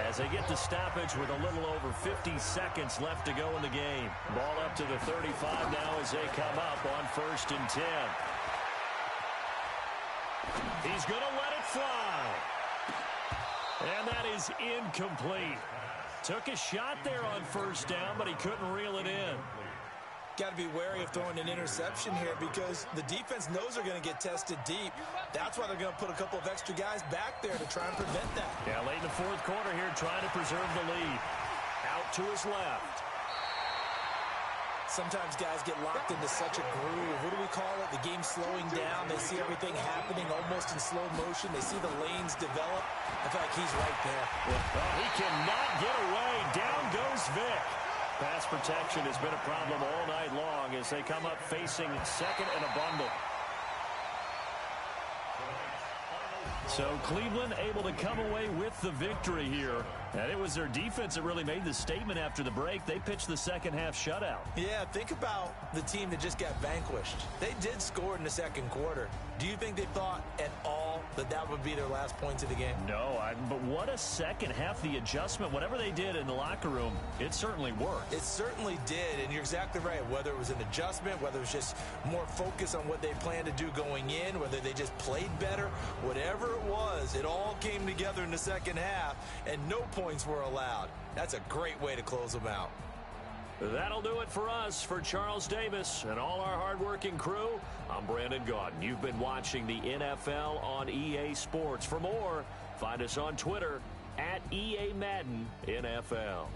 as they get the stoppage with a little over 50 seconds left to go in the game. Ball up to the 35 now as they come up on 1st and 10. He's going to let it fly. And that is incomplete. Took a shot there on 1st down, but he couldn't reel it in. Got to be wary of throwing an interception here because the defense knows they're going to get tested deep. That's why they're going to put a couple of extra guys back there to try and prevent that. Yeah, late in the fourth quarter here, trying to preserve the lead. Out to his left. Sometimes guys get locked into such a groove. What do we call it? The game slowing down. They see everything happening almost in slow motion. They see the lanes develop. I feel like he's right there. Well, he cannot get away. Down goes Vick. Pass protection has been a problem all night long as they come up facing second and a bundle. So Cleveland able to come away with the victory here. And it was their defense that really made the statement after the break. They pitched the second half shutout. Yeah, think about the team that just got vanquished. They did score in the second quarter. Do you think they thought at all that that would be their last points of the game? No, but what a second half. The adjustment, whatever they did in the locker room, it certainly worked. It certainly did, and you're exactly right. Whether it was an adjustment, whether it was just more focus on what they planned to do going in, whether they just played better, whatever it was, it all came together in the second half, and no points were allowed. That's a great way to close them out. That'll do it for us. For Charles Davis and all our hardworking crew, I'm Brandon Gaudin. You've been watching the NFL on EA Sports. For more, find us on Twitter @EA Madden NFL.